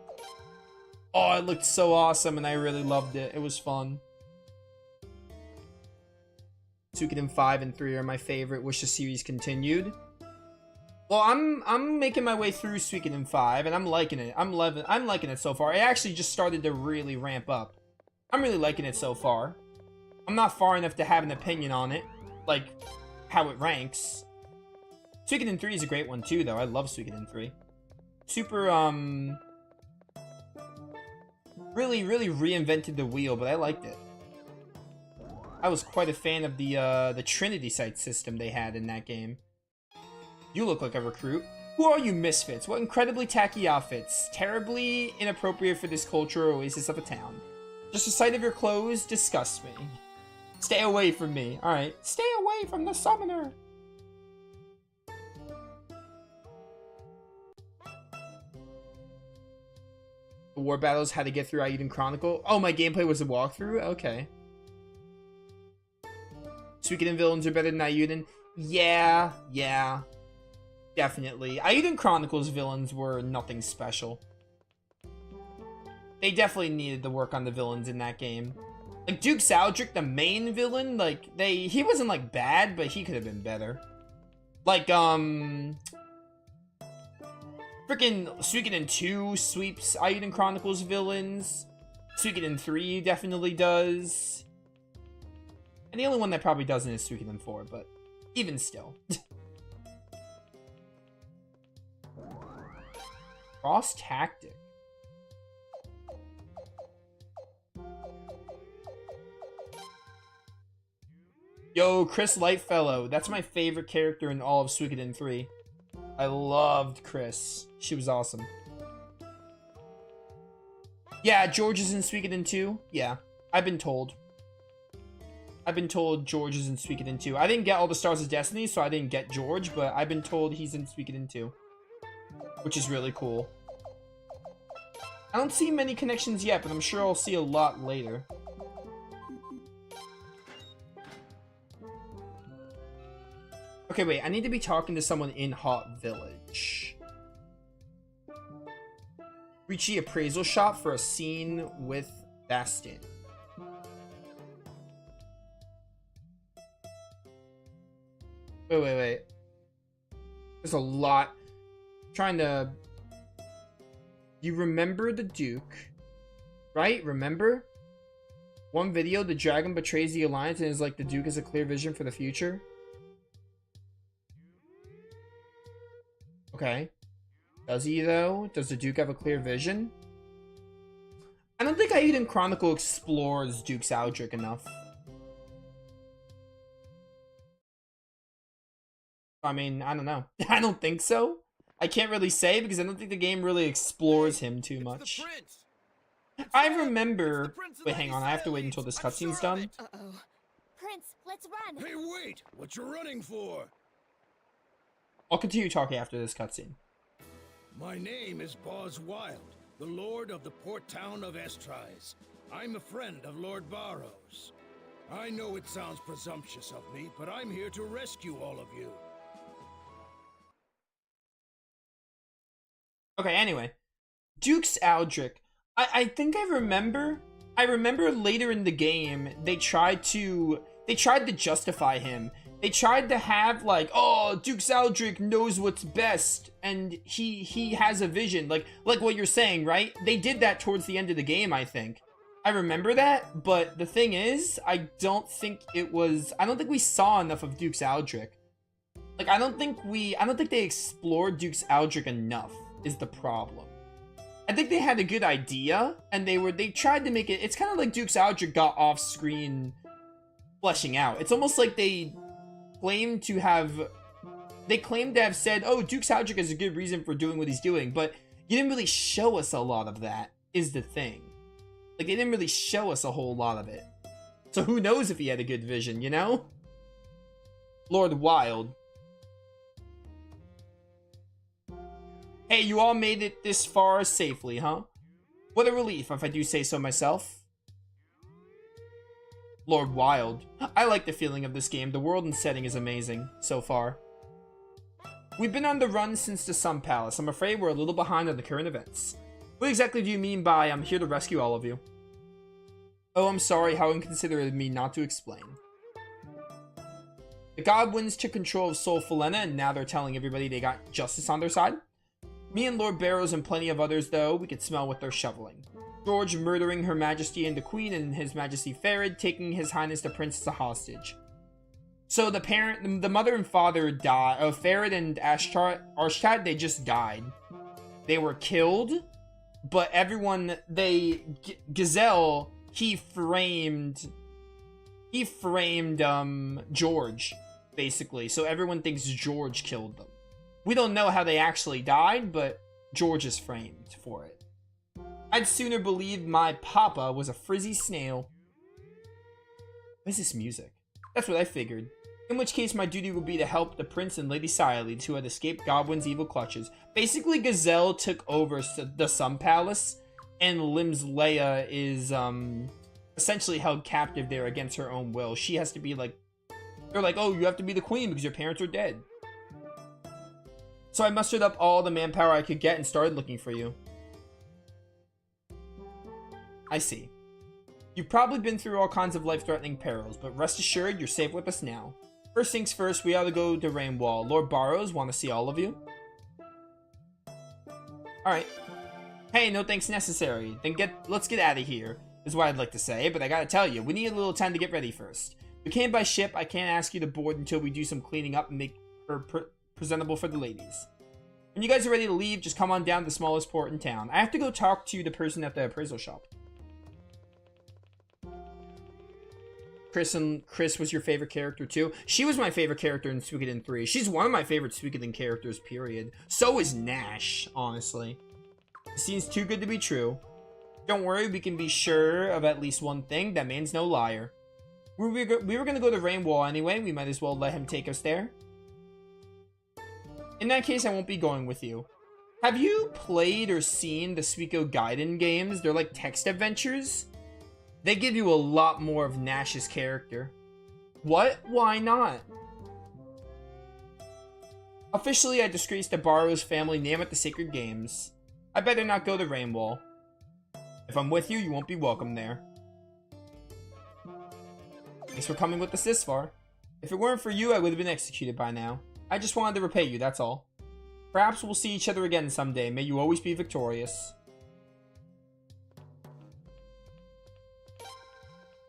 Oh, it looked so awesome, and I really loved it. It was fun. Suikoden 5 and 3 are my favorite. Wish the series continued. Well, I'm making my way through Suikoden 5, and I'm liking it. I'm liking it so far. It actually just started to really ramp up. I'm really liking it so far. I'm not far enough to have an opinion on it, like how it ranks. Suikoden 3 is a great one too, though. I love Suikoden 3. Super, really reinvented the wheel, but I liked it. I was quite a fan of the Trinity Site system they had in that game. You look like a recruit. Who are you misfits? What incredibly tacky outfits. Terribly inappropriate for this cultural oasis of a town. Just the sight of your clothes disgusts me. Stay away from me. Alright. Stay away from the summoner. War battles, how to get through Eiyuden Chronicle. Oh, my gameplay was a walkthrough? Okay. Suikoden villains are better than Eiyuden. Yeah. Definitely. Eiyuden Chronicles villains were nothing special. They definitely needed to work on the villains in that game. Like, Duke Saldrick, the main villain, like, he wasn't, like, bad, but he could have been better. Like, freaking Suikoden 2 sweeps Eiyuden Chronicles villains. Suikoden 3 definitely does. And the only one that probably doesn't is Suikoden 4, but even still. Cross tactic. Yo, Chris Lightfellow. That's my favorite character in all of Suikoden 3. I loved Chris. She was awesome. Yeah, George is in Suikoden 2. Yeah, I've been told. George is in Suikoden 2. I didn't get all the Stars of Destiny, so I didn't get George, but I've been told he's in Suikoden 2. Which is really cool. I don't see many connections yet, but I'm sure I'll see a lot later. Okay, wait. I need to be talking to someone in Hot Village. Reach the appraisal shop for a scene with Bastin. Wait. There's a lot. I'm trying to... You remember the Duke, right? Remember? One video, the dragon betrays the alliance and is like, the Duke has a clear vision for the future. Okay. Does he, though? Does the Duke have a clear vision? I don't think Eiyuden Chronicle explores Duke Saldrick enough. I mean, I don't know. I don't think so. I can't really say because I don't think the game really explores him too much. I remember... Wait, hang on. I have to wait until this cutscene's done. Uh-oh. Prince, let's run. Hey, wait! What you running for? I'll continue talking after this cutscene. My name is Boz Wild, the Lord of the port town of Estrise. I'm a friend of Lord Barrows. I know it sounds presumptuous of me, but I'm here to rescue all of you. Okay, anyway. Duke Saldrick. I think I remember later in the game, they tried to justify him. They tried to have, like, oh, Duke Saldrick knows what's best, and he has a vision. Like what you're saying, right? They did that towards the end of the game, I think. I remember that, but the thing is, I don't think we saw enough of Duke Saldrick. Like, I don't think they explored Duke Saldrick enough, is the problem. I think they had a good idea, and they tried to make it, it's kind of like Duke Saldrick got off screen fleshing out. It's almost like they claimed to have said, oh, Duke Saldrick has a good reason for doing what he's doing, but you didn't really show us a lot of that, is the thing. Like, they didn't really show us a whole lot of it. So who knows if he had a good vision, you know? Lord Wild. Hey, you all made it this far safely, huh? What a relief, if I do say so myself. Lord Wild. I like the feeling of this game. The world and setting is amazing so far. We've been on the run since the Sun Palace. I'm afraid we're a little behind on the current events. What exactly do you mean by I'm here to rescue all of you? Oh, I'm sorry. How inconsiderate of me not to explain. The Godwins took control of Sol Falena, and now they're telling everybody they got justice on their side. Me and Lord Barrows and plenty of others, though, we could smell what they're shoveling. George murdering Her Majesty and the Queen, and His Majesty Farid taking His Highness the Prince as a hostage. So the mother and father died. Farid and Arshtat, they just died. They were killed, but everyone, Gazelle, he framed George, basically. So everyone thinks George killed them. We don't know how they actually died, but George is framed for it. I'd sooner believe my papa was a frizzy snail. What is this music? That's what I figured. In which case, my duty would be to help the Prince and Lady Cyalides, who had escaped Godwin's evil clutches. Basically, Gazelle took over the Sun Palace, and Lim's Leia is, essentially held captive there against her own will. She has to be like... They're like, oh, you have to be the queen because your parents are dead. So I mustered up all the manpower I could get and started looking for you. I see. You've probably been through all kinds of life-threatening perils, but rest assured, you're safe with us now. First things first, we ought to go to Rainwall. Lord Barrows want to see all of you. Alright. Hey, no thanks necessary. Then let's get out of here, is what I'd like to say, but I gotta tell you, we need a little time to get ready first. We came by ship, I can't ask you to board until we do some cleaning up and make her presentable for the ladies. When you guys are ready to leave, just come on down to the smallest port in town. I have to go talk to the person at the appraisal shop. Chris was your favorite character too? She was my favorite character in Suikoden 3. She's one of my favorite Suikoden characters, period. So is Nash, honestly. It seems too good to be true. Don't worry, we can be sure of at least one thing. That man's no liar. We were going to go to Rainwall anyway. We might as well let him take us there. In that case, I won't be going with you. Have you played or seen the Suikoden games? They're like text adventures. They give you a lot more of Nash's character. What? Why not? Officially, I disgraced the Barrows family name at the Sacred Games. I better not go to Rainwall. If I'm with you, you won't be welcome there. Thanks for coming with us this far. If it weren't for you, I would have been executed by now. I just wanted to repay you, that's all. Perhaps we'll see each other again someday. May you always be victorious.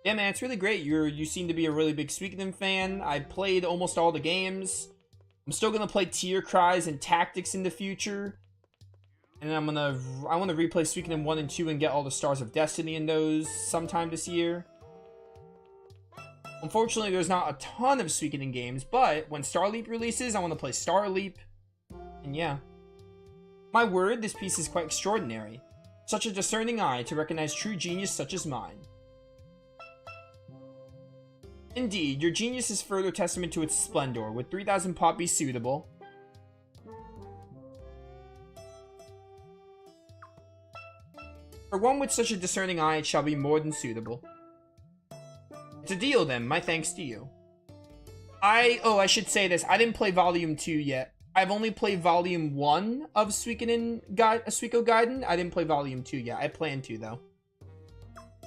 Yeah, man, it's really great. You seem to be a really big Suikoden fan. I played almost all the games. I'm still gonna play Tear Cries and Tactics in the future. And I want to replay Suikoden 1 and 2 and get all the Stars of Destiny in those sometime this year. Unfortunately, there's not a ton of Suikoden games, but when Starleap releases, I want to play Starleap. And yeah. My word, this piece is quite extraordinary. Such a discerning eye to recognize true genius such as mine. Indeed, your genius is further testament to its splendor, with 3,000 poppies suitable. For one with such a discerning eye, it shall be more than suitable. It's a deal then, my thanks to you. I should say this, I didn't play Volume 2 yet. I've only played Volume 1 of Suikoden. I didn't play Volume 2 yet. I plan to, though.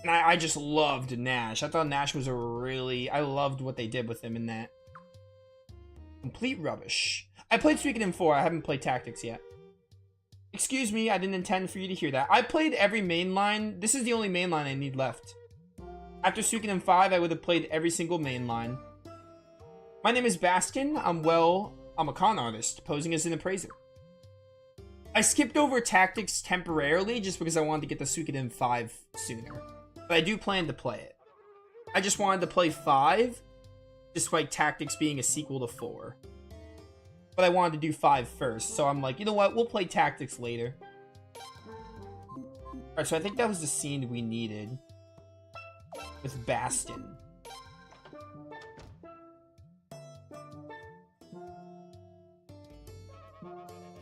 And I just loved Nash. I thought Nash was I loved what they did with him in that. Complete rubbish. I played Suikoden 4. I haven't played Tactics yet. Excuse me, I didn't intend for you to hear that. I played every mainline. This is the only mainline I need left. After Suikoden 5, I would have played every single mainline. My name is Bastion. I'm a con artist, posing as an appraiser. I skipped over Tactics temporarily just because I wanted to get the Suikoden 5 sooner. But I do plan to play it. I just wanted to play 5, despite Tactics being a sequel to 4. But I wanted to do 5 first, so I'm like, you know what, we'll play Tactics later. Alright, so I think that was the scene we needed. With Bastion.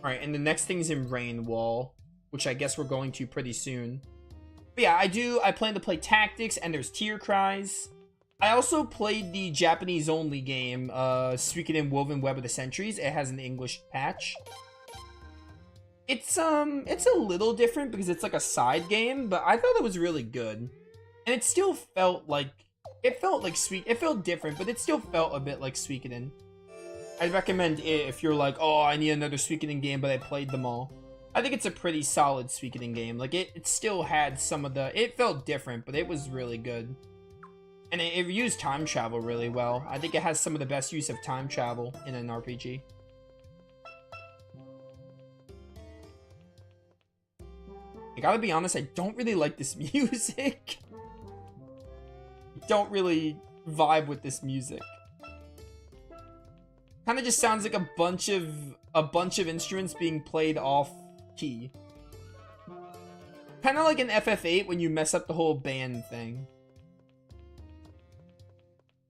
Alright, and the next thing's in Rainwall, which I guess we're going to pretty soon. But yeah, I plan to play Tactics, and there's Tear Cries. I also played the Japanese only game, Suikoden Woven Web of the Centuries. It has an English patch. It's a little different because it's like a side game, but I thought it was really good. And it still felt like, it felt different, but it still felt a bit like Suikoden. I'd recommend it if you're like, oh, I need another Suikoden game, but I played them all. I think it's a pretty solid Suikoden game. Like, it still had some of the, it felt different, but it was really good. And it used time travel really well. I think it has some of the best use of time travel in an RPG. I gotta be honest, I don't really like this music. I don't really vibe with this music. Kind of just sounds like a bunch of instruments being played off key. Kind of like an FF8 when you mess up the whole band thing.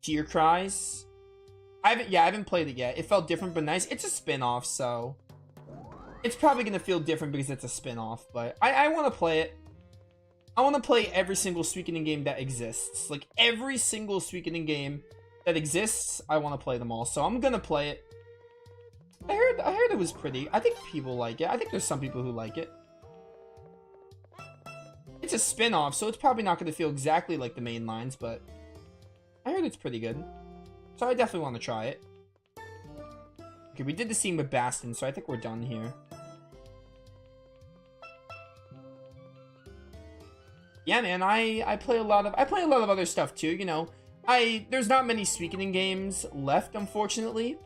Tear Cries. I haven't played it yet. It felt different but nice. It's a spin-off, so it's probably gonna feel different because it's a spin-off, but I want to play it. I want to play every single Suikoden game that exists. Like, every single Suikoden game that exists, I want to play them all. So I'm gonna play it. I heard it was pretty. I think people like it. I think there's some people who like it. It's a spin-off, so it's probably not gonna feel exactly like the main lines, but I heard it's pretty good. So I definitely want to try it. Okay, we did the scene with Bastion, so I think we're done here. Yeah, man, I play a lot of other stuff too, you know. There's not many Suikoden games left, unfortunately,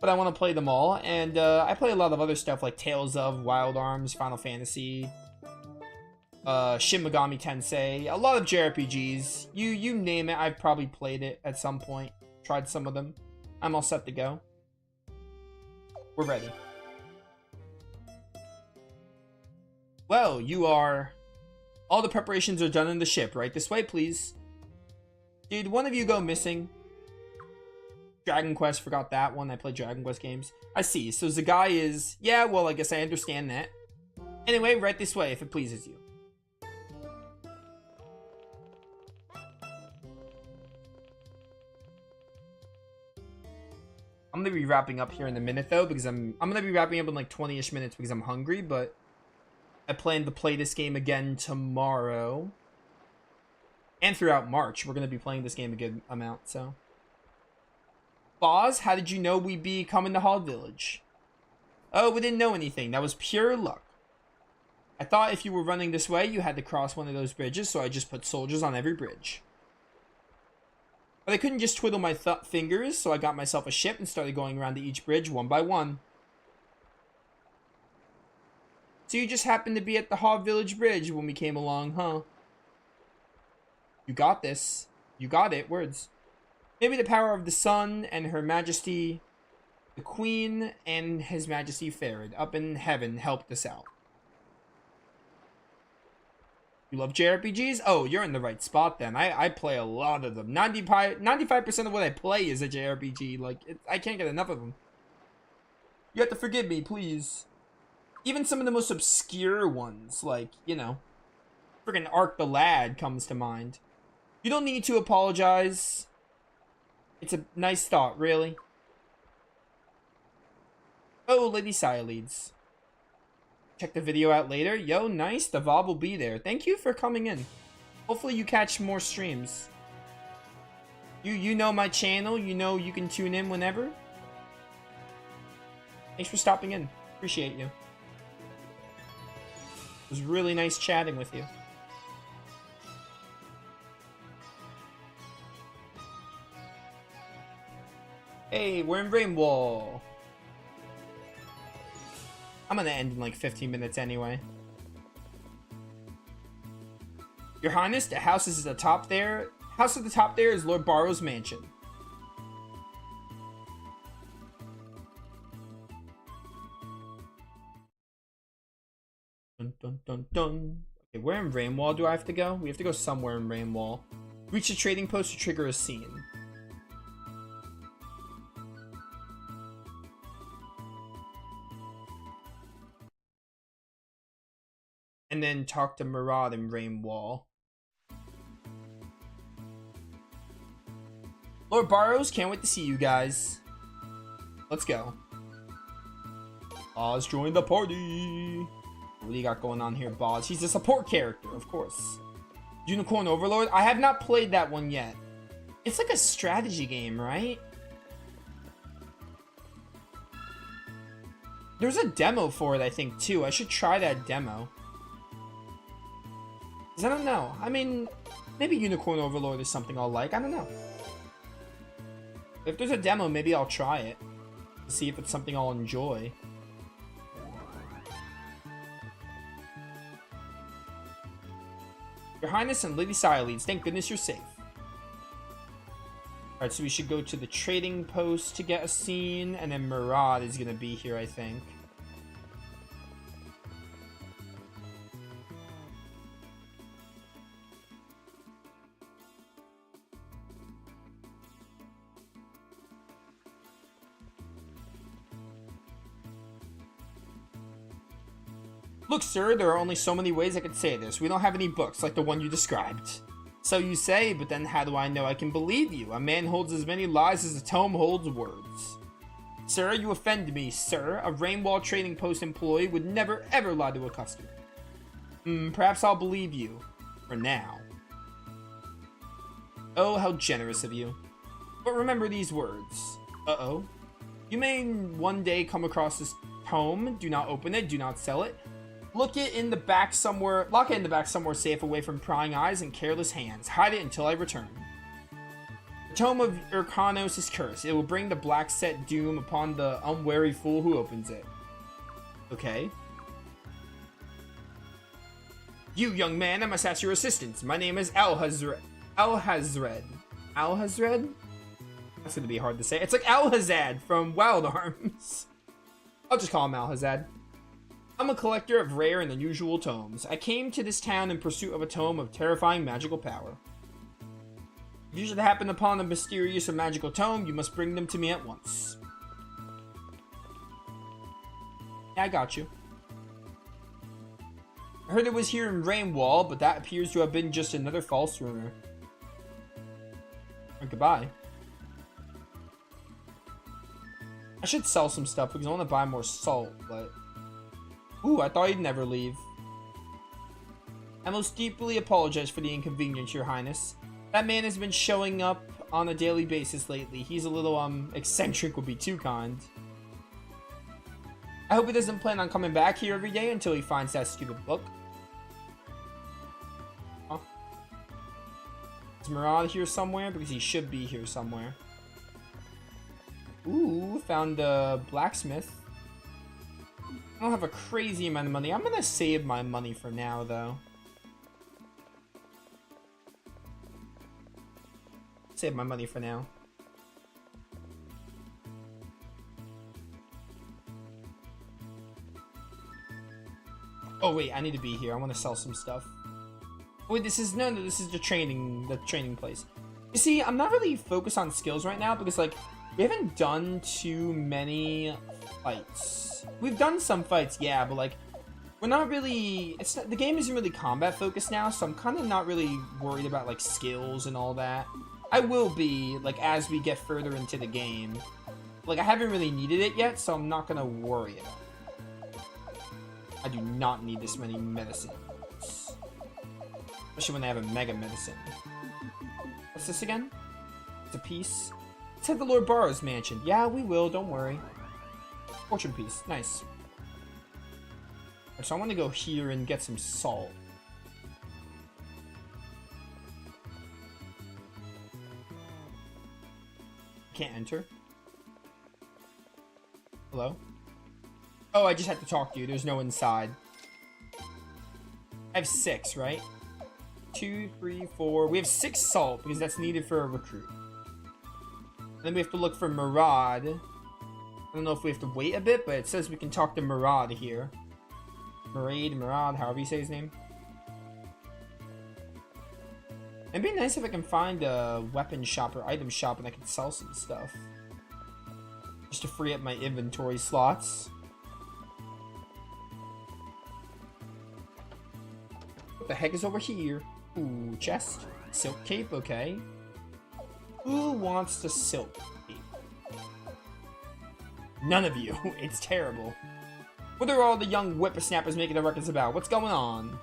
but I want to play them all, and I play a lot of other stuff like Tales of, Wild Arms, Final Fantasy, Shin Megami Tensei, a lot of JRPGs. You name it, I've probably played it at some point, tried some of them. I'm all set to go. We're ready. Well, you are... All the preparations are done in the ship. Right this way, please. Did one of you go missing? Dragon Quest, forgot that one. I play Dragon Quest games. I see. So Zagai is... Yeah, well, I guess I understand that. Anyway, right this way, if it pleases you. I'm going to be wrapping up here in a minute, though, because I'm going to be wrapping up in like 20-ish minutes because I'm hungry, but I plan to play this game again tomorrow. And throughout March, we're going to be playing this game a good amount, so. Boz, how did you know we'd be coming to Hog Village? Oh, we didn't know anything. That was pure luck. I thought if you were running this way, you had to cross one of those bridges, so I just put soldiers on every bridge. But I couldn't just twiddle my fingers, so I got myself a ship and started going around to each bridge one by one. So you just happened to be at the Hog Village Bridge when we came along, huh? You got this. You got it. Words. Maybe the power of the sun and her majesty, the queen and his majesty Farid up in heaven helped us out. You love JRPGs? Oh, you're in the right spot then. I play a lot of them. 95% of what I play is a JRPG. Like, I can't get enough of them. You have to forgive me, please. Even some of the most obscure ones, like, you know, friggin' Ark the Lad comes to mind. You don't need to apologize. It's a nice thought, really. Oh, Lady Sialeeds. Check the video out later. Yo, nice. The VOD will be there. Thank you for coming in. Hopefully you catch more streams. You know my channel. You know you can tune in whenever. Thanks for stopping in. Appreciate you. It was really nice chatting with you. Hey, we're in Rainwall. I'm gonna end in like 15 minutes anyway. Your Highness, the house is at the top there. House at the top there is Lord Barrow's mansion. Dun dun dun dun. Okay, where in Rainwall do I have to go? We have to go somewhere in Rainwall. Reach the trading post to trigger a scene. And then talk to Murad in Rainwall. Lord Barrows, can't wait to see you guys. Let's go. Boz joined the party. What do you got going on here, Boz? He's a support character, of course. Unicorn Overlord? I have not played that one yet. It's like a strategy game, right? There's a demo for it, I think, too. I should try that demo. Because I don't know. I mean, maybe Unicorn Overlord is something I'll like. I don't know. If there's a demo, maybe I'll try it. To see if it's something I'll enjoy. Your Highness and Lady Sileeds, thank goodness you're safe. Alright, so we should go to the trading post to get a scene, and then Murad is gonna be here, I think. Look, sir, there are only so many ways I could say this. We don't have any books like the one you described. So you say, but then how do I know I can believe you? A man holds as many lies as a tome holds words. Sir, you offend me, sir. A Rainwall trading post employee would never ever lie to a customer. Perhaps I'll believe you. For now. Oh, how generous of you. But remember these words. Uh-oh. You may one day come across this tome. Do not open it. Do not sell it. Lock it in the back somewhere safe away from prying eyes and careless hands. Hide it until I return. The Tome of Urkanos is cursed. It will bring the black set doom upon the unwary fool who opens it. Okay. You, young man, I must ask your assistance. My name is Alhazred. Alhazred? That's gonna be hard to say. It's like Alhazad from Wild Arms. I'll just call him Alhazad. I'm a collector of rare and unusual tomes. I came to this town in pursuit of a tome of terrifying magical power. If you should happen upon a mysterious or magical tome, you must bring them to me at once. Yeah, I got you. I heard it was here in Rainwall, but that appears to have been just another false rumor. Or goodbye. I should sell some stuff because I want to buy more salt, but... Ooh, I thought he'd never leave. I most deeply apologize for the inconvenience, Your Highness. That man has been showing up on a daily basis lately. He's a little, eccentric would be too kind. I hope he doesn't plan on coming back here every day until he finds that stupid book. Huh? Is Murad here somewhere? Because he should be here somewhere. Ooh, found a blacksmith. I don't have a crazy amount of money. I'm gonna save my money for now, though. Save my money for now. Oh wait, I need to be here. I want to sell some stuff. Wait, this is this is the training place. You see, I'm not really focused on skills right now because like we haven't done too many fights. We've done some fights, yeah, but like we're not really. The game isn't really combat focused now, so I'm kind of not really worried about like skills and all that. I will be like as we get further into the game. Like I haven't really needed it yet, so I'm not gonna worry about it. I do not need this many medicines, especially when they have a mega medicine. What's this again? It's a piece. Let's hit the Lord Barrow's mansion. Yeah, we will. Don't worry. Fortune piece. Nice. So I want to go here and get some salt. Can't enter. Hello? Oh, I just had to talk to you. There's no inside. I have 6, right? 2, 3, 4. We have 6 salt because that's needed for a recruit. And then we have to look for Murad. I don't know if we have to wait a bit, but it says we can talk to Murad here. Murad, however you say his name. It'd be nice if I can find a weapon shop or item shop and I can sell some stuff. Just to free up my inventory slots. What the heck is over here? Ooh, chest. Silk cape, okay. Who wants to silk me? None of you. It's terrible. What are all the young whippersnappers making the records about? What's going on?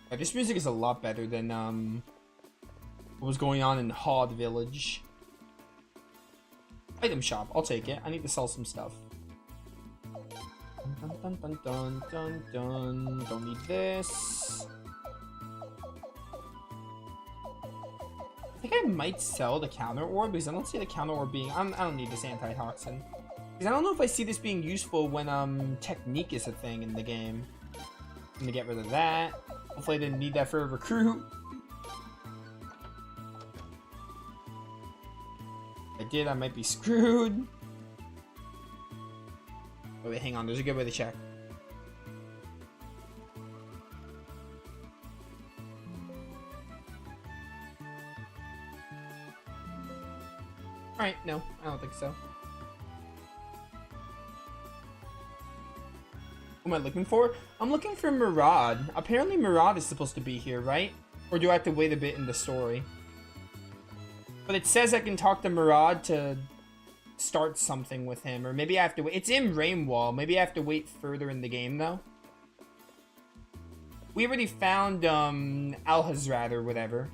Yeah, this music is a lot better than what was going on in Hod Village. Item shop, I'll take it. I need to sell some stuff. Dun, dun, dun, dun, dun, dun. Don't need this. I think I might sell the counter orb because I don't see the counter orb being. I don't need this antitoxin because I don't know if I see this being useful when technique is a thing in the game. I'm gonna get rid of that. Hopefully, I didn't need that for a recruit. If I did, I might be screwed. Oh, wait, hang on. There's a good way to check. Alright, no, I don't think so. What am I looking for? I'm looking for Murad. Apparently Murad is supposed to be here, right? Or do I have to wait a bit in the story? But it says I can talk to Murad to start something with him. Or maybe I have to wait. It's in Rainwall. Maybe I have to wait further in the game, though. We already found Alhazrat or whatever.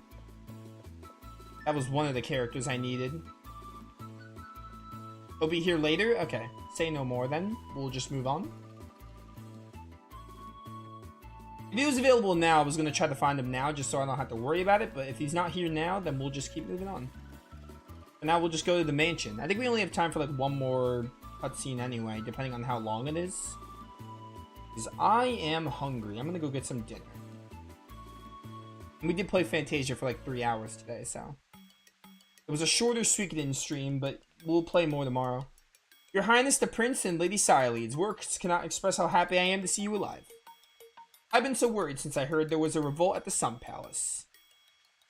That was one of the characters I needed. He'll be here later? Okay. Say no more then. We'll just move on. If he was available now, I was going to try to find him now just so I don't have to worry about it. But if he's not here now, then we'll just keep moving on. And now we'll just go to the mansion. I think we only have time for like one more cutscene anyway, depending on how long it is. Because I am hungry. I'm going to go get some dinner. And we did play Fantasia for like 3 hours today, so. It was a shorter Suikoden stream, but we'll play more tomorrow. Your Highness the Prince and Lady Siledes, words cannot express how happy I am to see you alive. I've been so worried since I heard there was a revolt at the Sun Palace.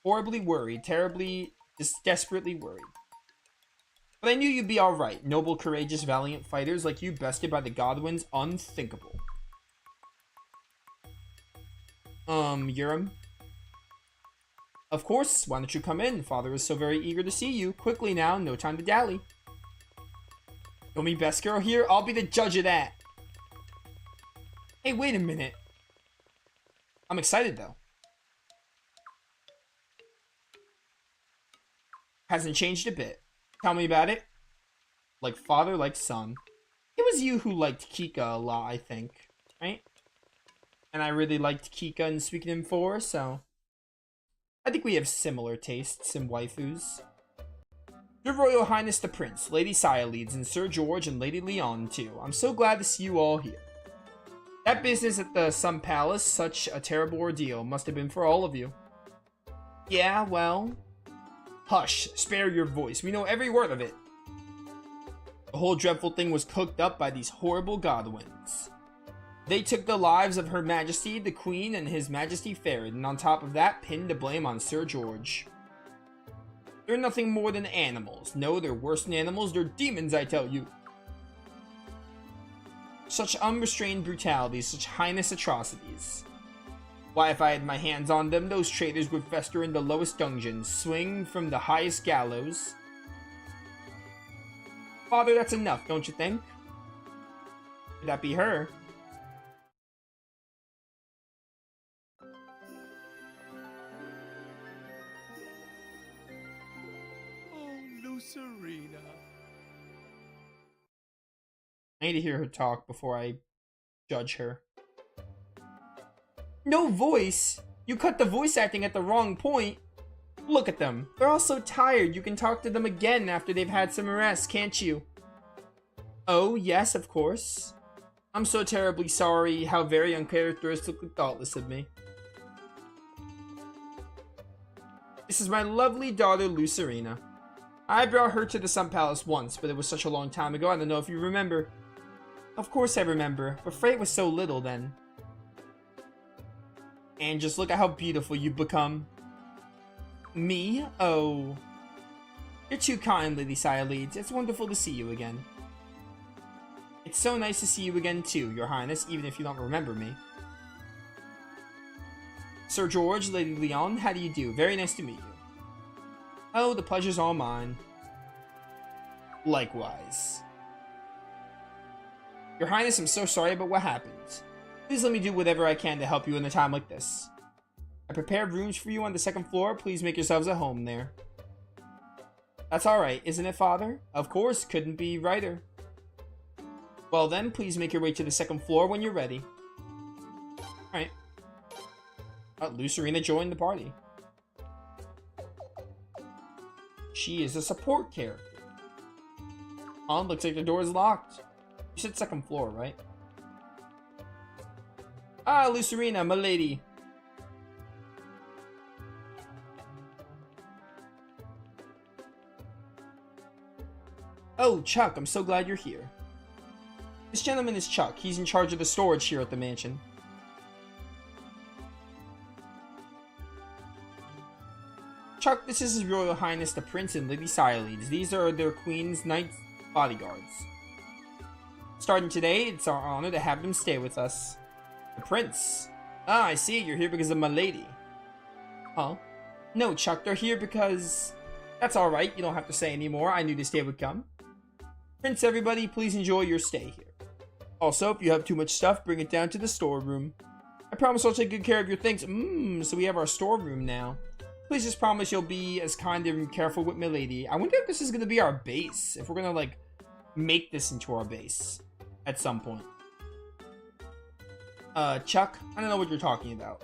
Horribly worried, terribly, just desperately worried. But I knew you'd be alright. Noble, courageous, valiant fighters like you bested by the Godwins, unthinkable. Urim? Of course, why don't you come in? Father is so very eager to see you. Quickly now, no time to dally. You me best girl here? I'll be the judge of that. Hey, wait a minute. I'm excited, though. Hasn't changed a bit. Tell me about it. Like father, like son. It was you who liked Kika a lot, I think. Right? And I really liked Kika in Suikoden 4, so... I think we have similar tastes in waifus. Your Royal Highness the Prince, Lady Siledes, and Sir George and Lady Leon, too. I'm so glad to see you all here. That business at the Sun Palace, such a terrible ordeal, must have been for all of you. Yeah, well... Hush, spare your voice. We know every word of it. The whole dreadful thing was cooked up by these horrible Godwins. They took the lives of Her Majesty, the Queen, and His Majesty Farid, and on top of that, pinned the blame on Sir George. They're nothing more than animals. No, they're worse than animals. They're demons, I tell you. Such unrestrained brutality, such heinous atrocities. Why, if I had my hands on them, those traitors would fester in the lowest dungeons, swing from the highest gallows. Father, that's enough, don't you think? Could that be her? Oh, Lucerina. I need to hear her talk before I judge her. No voice? You cut the voice acting at the wrong point. Look at them. They're all so tired. You can talk to them again after they've had some rest, can't you? Oh, yes, of course. I'm so terribly sorry. How very uncharacteristically thoughtless of me. This is my lovely daughter, Lucerina. I brought her to the Sun Palace once, but it was such a long time ago. I don't know if you remember. Of course I remember, but Freight was so little then. And just look at how beautiful you've become. Me? Oh. You're too kind, Lady Cyleeds. It's wonderful to see you again. It's so nice to see you again too, Your Highness, even if you don't remember me. Sir George, Lady Leon, how do you do? Very nice to meet you. Oh, the pleasure's all mine. Likewise. Your Highness, I'm so sorry about what happened. Please let me do whatever I can to help you in a time like this. I prepared rooms for you on the second floor. Please make yourselves at home there. That's alright, isn't it, Father? Of course, couldn't be righter. Well then, please make your way to the second floor when you're ready. Alright. Lucerina joined the party. She is a support character. Oh, looks like the door is locked. You said second floor, right? Ah, Lucerina, my lady. Oh, Chuck, I'm so glad you're here. This gentleman is Chuck. He's in charge of the storage here at the mansion. Chuck, this is His Royal Highness the Prince and Lady Cyleeds. These are their Queen's Knights bodyguards. Starting today, it's our honor to have them stay with us. The Prince. Ah, I see. You're here because of my lady. Huh? No, Chuck, they're here because... That's alright. You don't have to say anymore. I knew this day would come. Prince, everybody, please enjoy your stay here. Also, if you have too much stuff, bring it down to the storeroom. I promise I'll take good care of your things. So we have our storeroom now. Please just promise you'll be as kind and careful with my lady. I wonder if this is going to be our base. If we're going to, like, make this into our base at some point. Chuck, I don't know what you're talking about.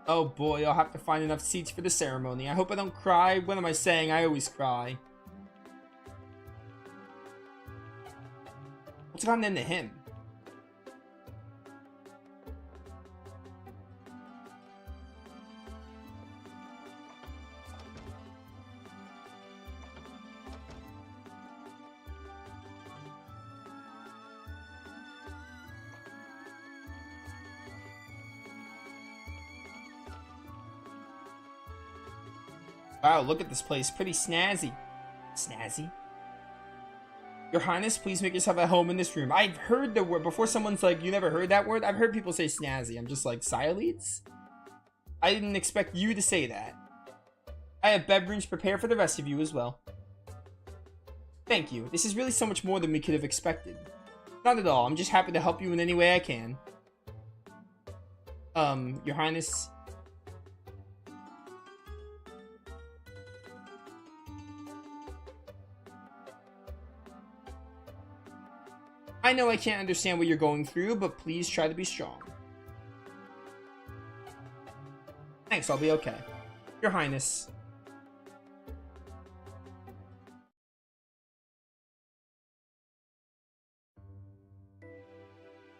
Oh boy, I'll have to find enough seats for the ceremony. I hope I don't cry. What am I saying? I always cry. What's gotten into him? Wow, look at this place. Pretty snazzy. Snazzy? Your Highness, please make yourself at home in this room. I've heard the word. Before someone's like, you never heard that word? I've heard people say snazzy. I'm just like, Cyleeds? I didn't expect you to say that. I have bedrooms prepared for the rest of you as well. Thank you. This is really so much more than we could have expected. Not at all. I'm just happy to help you in any way I can. Your Highness... I know I can't understand what you're going through, but please try to be strong. Thanks, I'll be okay. Your Highness.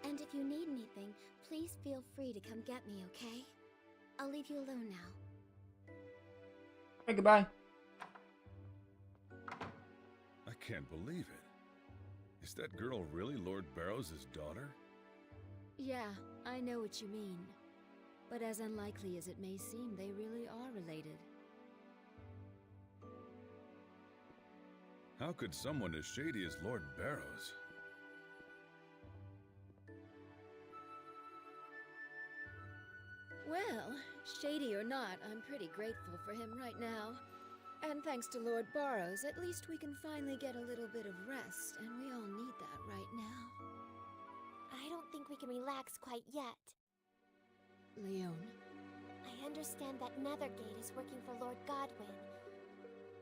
And if you need anything, please feel free to come get me, okay? I'll leave you alone now. Alright, goodbye. I can't believe it. Is that girl really Lord Barrows' daughter? Yeah, I know what you mean. But as unlikely as it may seem, they really are related. How could someone as shady as Lord Barrows? Well, shady or not, I'm pretty grateful for him right now. And thanks to Lord Barrows, at least we can finally get a little bit of rest, and we all need that right now. I don't think we can relax quite yet. Leon? I understand that Nethergate is working for Lord Godwin.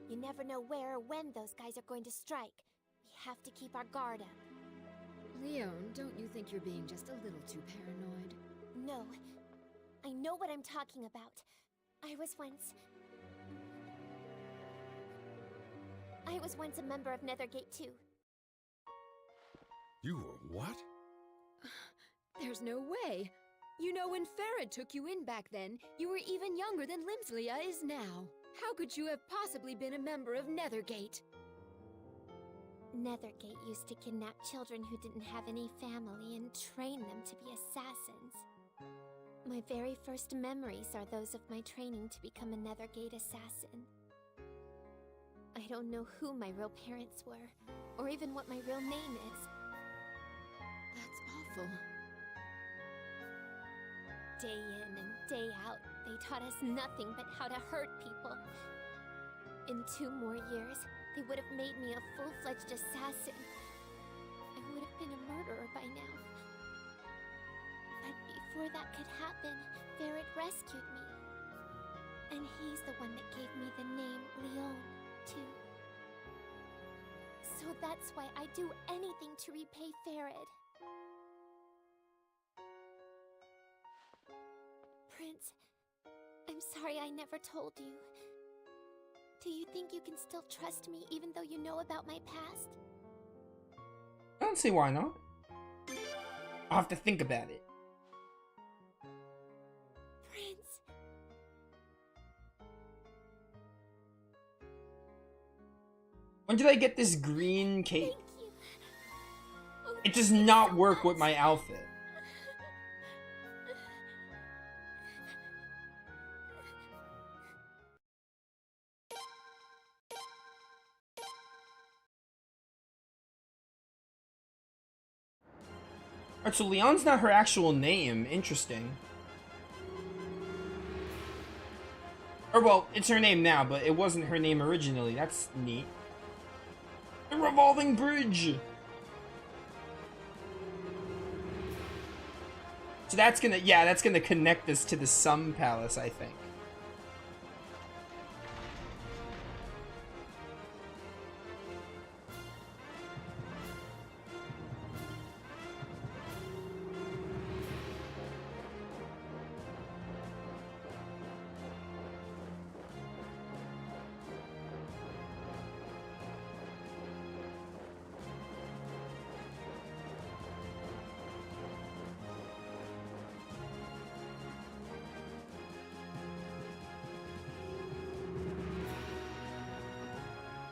You never know where or when those guys are going to strike. We have to keep our guard up. Leon, don't you think you're being just a little too paranoid? No. I know what I'm talking about. I was once a member of Nethergate too. You were what? There's no way. You know, when Farad took you in back then, you were even younger than Limslia is now. How could you have possibly been a member of Nethergate? Nethergate used to kidnap children who didn't have any family and train them to be assassins. My very first memories are those of my training to become a Nethergate assassin. I I don't know who my real parents were, or even what my real name is. That's awful. Day in and day out, they taught us nothing but how to hurt people. In 2 more years, they would have made me a full-fledged assassin. I would have been a murderer by now. But before that could happen, Ferret rescued me. And he's the one that gave me the name Leon, too. So that's why I'd do anything to repay Ferret. Prince, I'm sorry I never told you. Do you think you can still trust me even though you know about my past? I don't see why not. I'll have to think about it. Prince. When did I get this green cape? Thank you. Oh, It does thank you not so work with much. my outfit. Alright, so Leon's not her actual name. Interesting. Or, well, it's her name now, but it wasn't her name originally. That's neat. The revolving bridge! So that's gonna, yeah, that's gonna connect us to the Sun Palace, I think.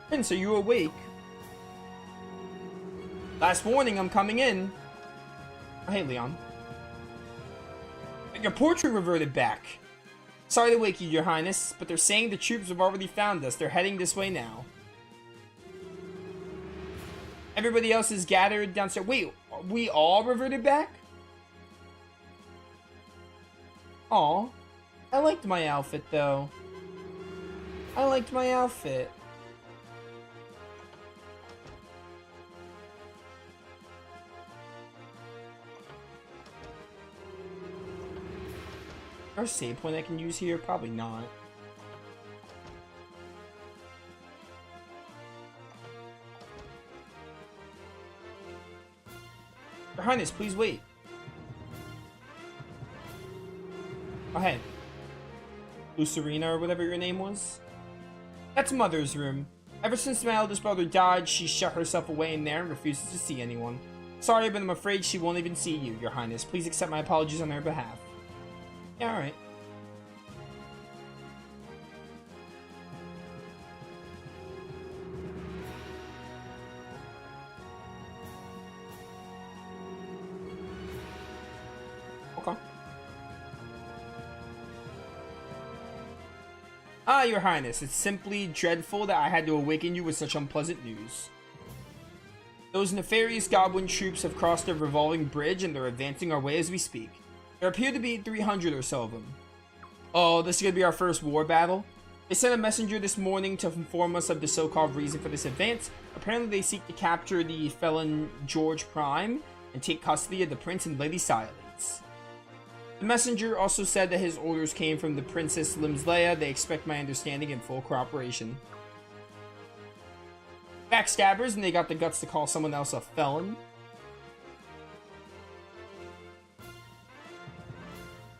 Prince, are you awake? Last warning, I'm coming in. Oh, hey, Leon. Your portrait reverted back. Sorry to wake you, Your Highness, but they're saying the troops have already found us. They're heading this way now. Everybody else is gathered downstairs. Wait, we all reverted back? Aw. I liked my outfit, though. I liked my outfit. Is there a save point I can use here? Probably not. Your Highness, please wait. Oh, hey. Lucerina, or whatever your name was. That's Mother's room. Ever since my eldest brother died, she shut herself away in there and refuses to see anyone. Sorry, but I'm afraid she won't even see you, Your Highness. Please accept my apologies on her behalf. Yeah, alright. Okay. Ah, Your Highness, it's simply dreadful that I had to awaken you with such unpleasant news. Those nefarious goblin troops have crossed the revolving bridge and they're advancing our way as we speak. There appear to be 300 or so of them. Oh, this is going to be our first war battle? They sent a messenger this morning to inform us of the so-called reason for this advance. Apparently they seek to capture the felon George Prime and take custody of the Prince and Lady Silence. The messenger also said that his orders came from the Princess Limslea. They expect my understanding and full cooperation. Backstabbers, and they got the guts to call someone else a felon.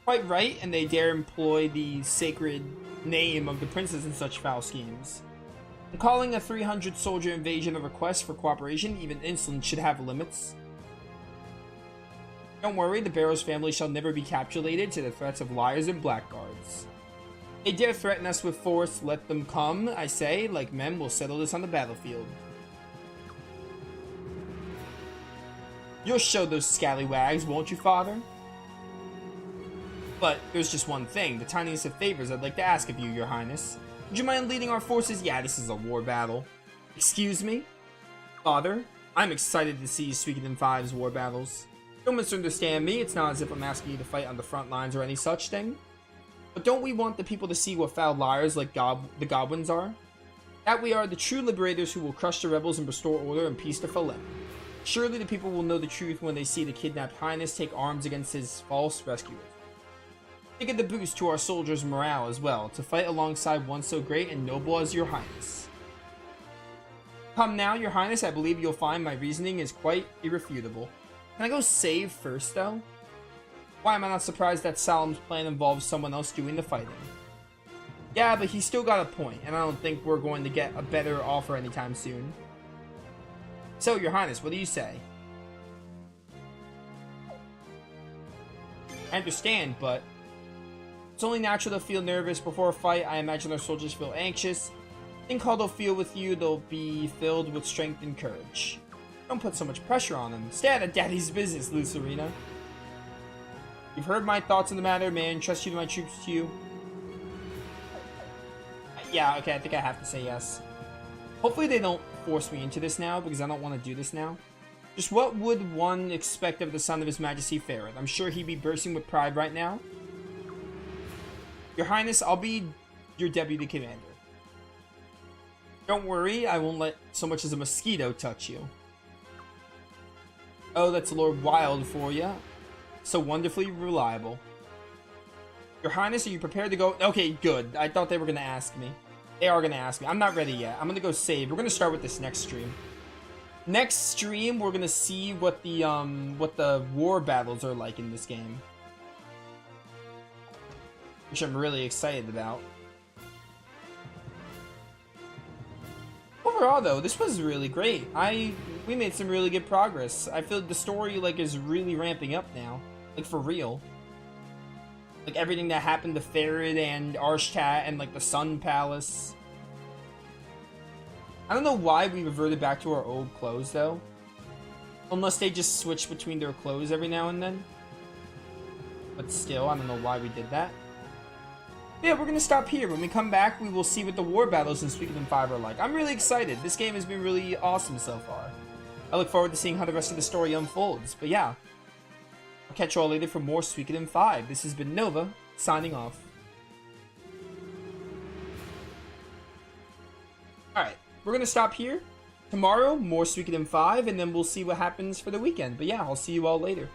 Quite right, and they dare employ the sacred name of the princess in such foul schemes. And calling a 300-soldier invasion a request for cooperation, even insolence should have limits. Don't worry, the Barrows family shall never be capitulated to the threats of liars and blackguards. They dare threaten us with force, let them come, I say, like men will settle this on the battlefield. You'll show those scallywags, won't you, father? But there's just one thing, the tiniest of favors I'd like to ask of you, Your Highness. Would you mind leading our forces? Yeah, this is a war battle. Excuse me? Father, I'm excited to see Suikoden 5's war battles. Don't misunderstand me, it's not as if I'm asking you to fight on the front lines or any such thing. But don't we want the people to see what foul liars like the goblins are? That we are the true liberators who will crush the rebels and restore order and peace to Falem. Surely the people will know the truth when they see the kidnapped highness take arms against his false rescuers. Think of the boost to our soldiers' morale as well, to fight alongside one so great and noble as your highness. Come now, your highness, I believe you'll find my reasoning is quite irrefutable. Can I go save first, though? Why am I not surprised that Salem's plan involves someone else doing the fighting? Yeah, but he's still got a point, and I don't think we're going to get a better offer anytime soon. So, your highness, what do you say? I understand, but it's only natural to feel nervous before a fight. I imagine our soldiers feel anxious. Think how they'll feel with you. They'll be filled with strength and courage. Don't put so much pressure on them. Stay out of daddy's business, Lucerina. You've heard my thoughts on the matter. May I entrust you to my troops to you? Yeah, okay, I think I have to say yes. Hopefully they don't force me into this now, because I don't want to do this now. Just what would one expect of the son of His Majesty Ferret? I'm sure he'd be bursting with pride right now. Your Highness, I'll be your deputy commander. Don't worry, I won't let so much as a mosquito touch you. Oh, that's Lord Wild for you. So wonderfully reliable. Your Highness, are you prepared to go? Okay, good. I thought they were going to ask me. They are going to ask me. I'm not ready yet. I'm going to go save. We're going to start with this next stream. Next stream, we're going to see what the war battles are like in this game. Which I'm really excited about. Overall, though, this was really great. We made some really good progress. I feel the story, like, is really ramping up now. Like, for real. Like, everything that happened to Ferret and Arshtat and, like, the Sun Palace. I don't know why we reverted back to our old clothes, though. Unless they just switch between their clothes every now and then. But still, I don't know why we did that. Yeah, we're going to stop here. When we come back, we will see what the war battles in Suikoden 5 are like. I'm really excited. This game has been really awesome so far. I look forward to seeing how the rest of the story unfolds. But yeah, I'll catch you all later for more Suikoden 5. This has been Nova, signing off. Alright, we're going to stop here. Tomorrow, more Suikoden 5, and then we'll see what happens for the weekend. But yeah, I'll see you all later.